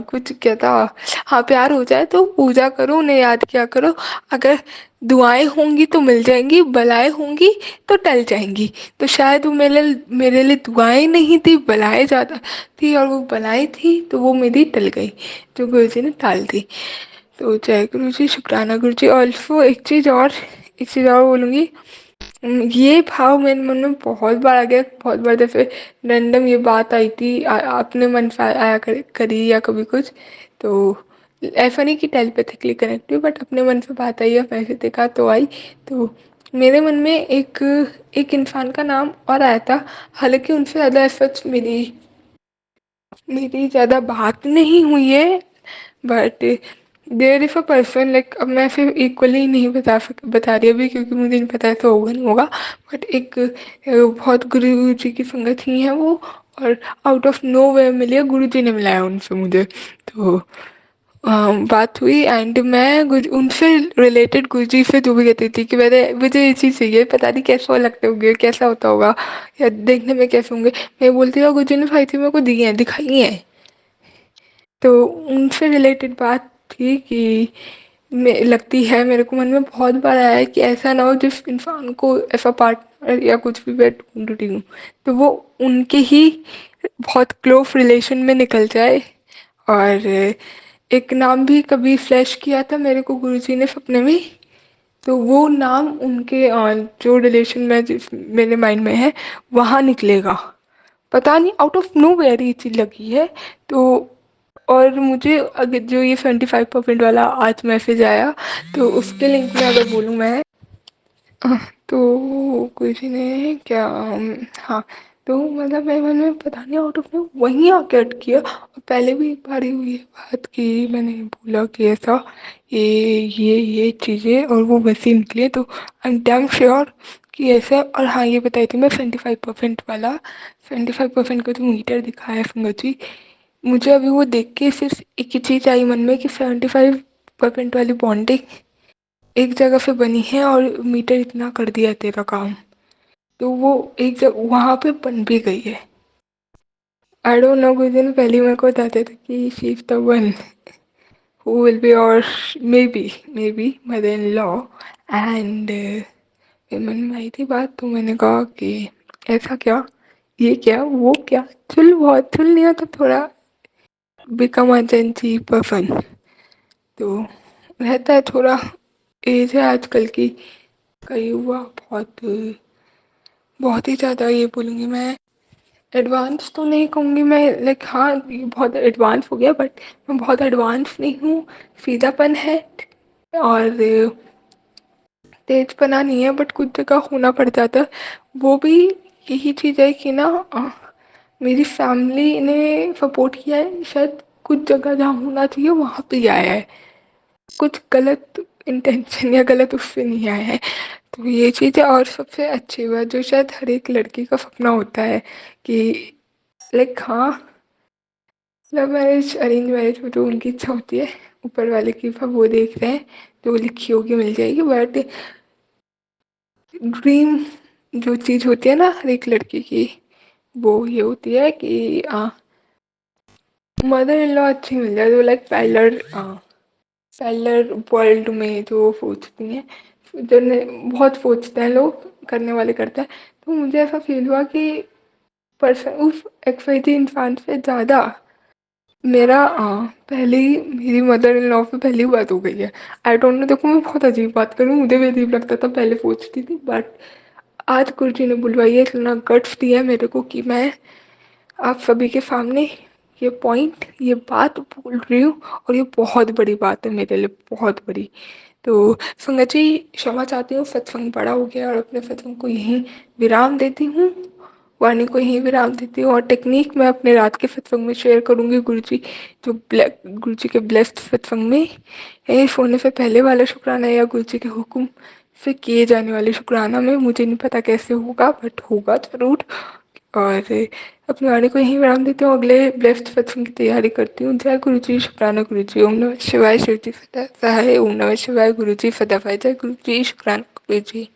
कुछ क्या था, हाँ प्यार हो जाए तो पूजा करो, उन्हें याद किया करो, अगर दुआएं होंगी तो मिल जाएंगी, बलाएं होंगी तो टल जाएंगी। तो शायद वो मेरे लिए दुआएं नहीं थी, बलाएं ज़्यादा थी, और वो बलाएं थी तो वो मेरी टल गई, जो गुरु जी ने टाल दी। तो जय गुरु जी, शुक्राना गुरु जी। ऑल्सो एक चीज़ और बोलूँगी, ये भाव मेरे मन में बहुत बार आ गया, बहुत बार जैसे रैंडम ये बात आई थी, अपने मन से आया करी या कभी कुछ, तो ऐसा नहीं कि टेलीपैथिकली कनेक्ट हुई, बट अपने मन से बात आई या वैसे देखा तो आई। तो मेरे मन में एक इंसान का नाम और आया था, हालांकि उनसे ज़्यादा सच मेरी ज़्यादा बात नहीं हुई है, but there if a person, like अब मैं फिर इक्वली नहीं बता रही अभी, क्योंकि मुझे नहीं पता ऐसा होगा नहीं होगा, बट एक बहुत गुरु जी की संगत ही है वो, और आउट ऑफ नो वे मिली है, गुरु जी ने मिलाया उनसे मुझे। तो बात हुई एंड मैं उनसे रिलेटेड गुरु जी से जो भी कहती थी कि मुझे ये चीज़ चाहिए, पता नहीं कैसा लगते होंगे, कैसा होता होगा, या देखने में कैसे होंगे, मैं बोलती हूँ गुरु जी ने साई थी मेरे को दी है, दिखाई है। तो उनसे रिलेटेड बात थी कि लगती है मेरे को, मन में बहुत बार आया है कि ऐसा ना हो जिस इंसान को ऐसा पार्टनर या कुछ भी मैं ढूंढ रही हूँ तो वो उनके ही बहुत क्लोज रिलेशन में निकल जाए। और एक नाम भी कभी फ्लैश किया था मेरे को गुरुजी ने सपने में, तो वो नाम उनके जो रिलेशन में जिस मेरे माइंड में है वहाँ निकलेगा, पता नहीं आउट ऑफ नो वेयर ये चीज़ लगी है। तो और मुझे अगर जो ये 75% वाला आज मैसेज आया, तो उसके लिंक में अगर बोलूँ मैं, तो किसी ने क्या, हाँ, तो मतलब मेरे मन में पता नहीं आउट ऑफ में वहीं आके अटकी है। और पहले भी एक बार ही हुई है बात कि मैंने बोला कि ऐसा ये चीज़ें, और वो वैसे ही निकली है, तो आई एम डैम श्योर कि ऐसा। और हाँ ये बताई थी मैं 75% वाला, 75% का जो मीटर दिखाया है संगत जी, मुझे अभी वो देख के सिर्फ एक ही चीज़ आई मन में कि 75% वाली बॉन्डिंग एक जगह पे बनी है और मीटर इतना कर दिया है तेरा काम, तो वो एक जगह वहाँ पे बन भी गई है। आई डोंट नो, कुछ दिन पहले मेरे को बताते थे कि she is the one who will be, और may be mother in law. And फिर मन में आई थी बात, तो मैंने कहा कि ऐसा क्या, ये क्या, वो क्या, चुल नहीं होता थोड़ा, बिकम अ जेंटी पर्सन, तो रहता है थोड़ा, एज है आजकल की, कई हुआ बहुत बहुत ही ज़्यादा ये बोलूँगी मैं, एडवांस तो नहीं कहूँगी मैं, लाइक हाँ ये बहुत एडवांस हो गया, बट मैं बहुत एडवांस नहीं हूँ, सीधापन है और तेजपना नहीं है, बट कुछ जगह होना पड़ जाता है। वो भी यही चीज़ है कि ना मेरी फैमिली ने सपोर्ट किया है, शायद कुछ जगह जहाँ होना चाहिए वहाँ पे आया है, कुछ गलत इंटेंशन या गलत उससे नहीं आया है। तो ये चीज़ है। और सबसे अच्छी बात जो शायद हर एक लड़की का सपना होता है कि लाइक हाँ, लव मैरिज अरेंज मैरिज में जो उनकी इच्छा होती है, ऊपर वाले की वो देख रहे हैं, जो लिखी होगी मिल जाएगी, बट ड्रीम जो चीज़ होती है ना हर एक लड़की की, वो ये होती है कि मदर इन लॉ अच्छी मिल जाए, जो लाइक पैरेलल वर्ल्ड में जो सोचती हैं, जो बहुत सोचते हैं लोग, करने वाले करते हैं। तो मुझे ऐसा फील हुआ कि पर्सन उस एक्सवाइज़ेड इंसान से ज़्यादा मेरा पहले ही मेरी मदर इन लॉ से पहली बात हो गई है। आई डोंट नो, देखो मैं बहुत अजीब बात करूँ, मुझे भी अजीब लगता था पहले, सोचती थी, बट आज गुरुजी ने बुलवाई है, इतना गट्स दिया है मेरे को कि मैं आप सभी के सामने ये पॉइंट, ये बात बोल रही हूँ, और ये बहुत बड़ी बात है मेरे लिए, बहुत बड़ी। तो संगत जी, क्षमा चाहती हूँ, सत्संग बड़ा हो गया और अपने सत्संग को यहीं विराम देती हूँ, वाणी को यहीं विराम देती हूँ। और टेक्निक मैं अपने रात के सत्संग में शेयर करूँगी, गुरुजी जो गुरुजी के ब्लेस्ड सत्संग में, यही सोने से पहले वाला शुक्राना या गुरुजी के हुक्म से किए जाने वाले शुक्राना में, मुझे नहीं पता कैसे होगा, बट होगा ज़रूर। और अपनी वाणी को यहीं विराम देती हूँ, अगले ब्लेस्ड सत्संग की तैयारी करती हूँ। जय गुरु जी, शुक्राना गुरु जी, ओम नमः शिवाय, शिव जी सदा सहाय, ओम नमः शिवाय, गुरु जी सदा सहाय, जय गुरु जी, शुक्राना गुरु जी।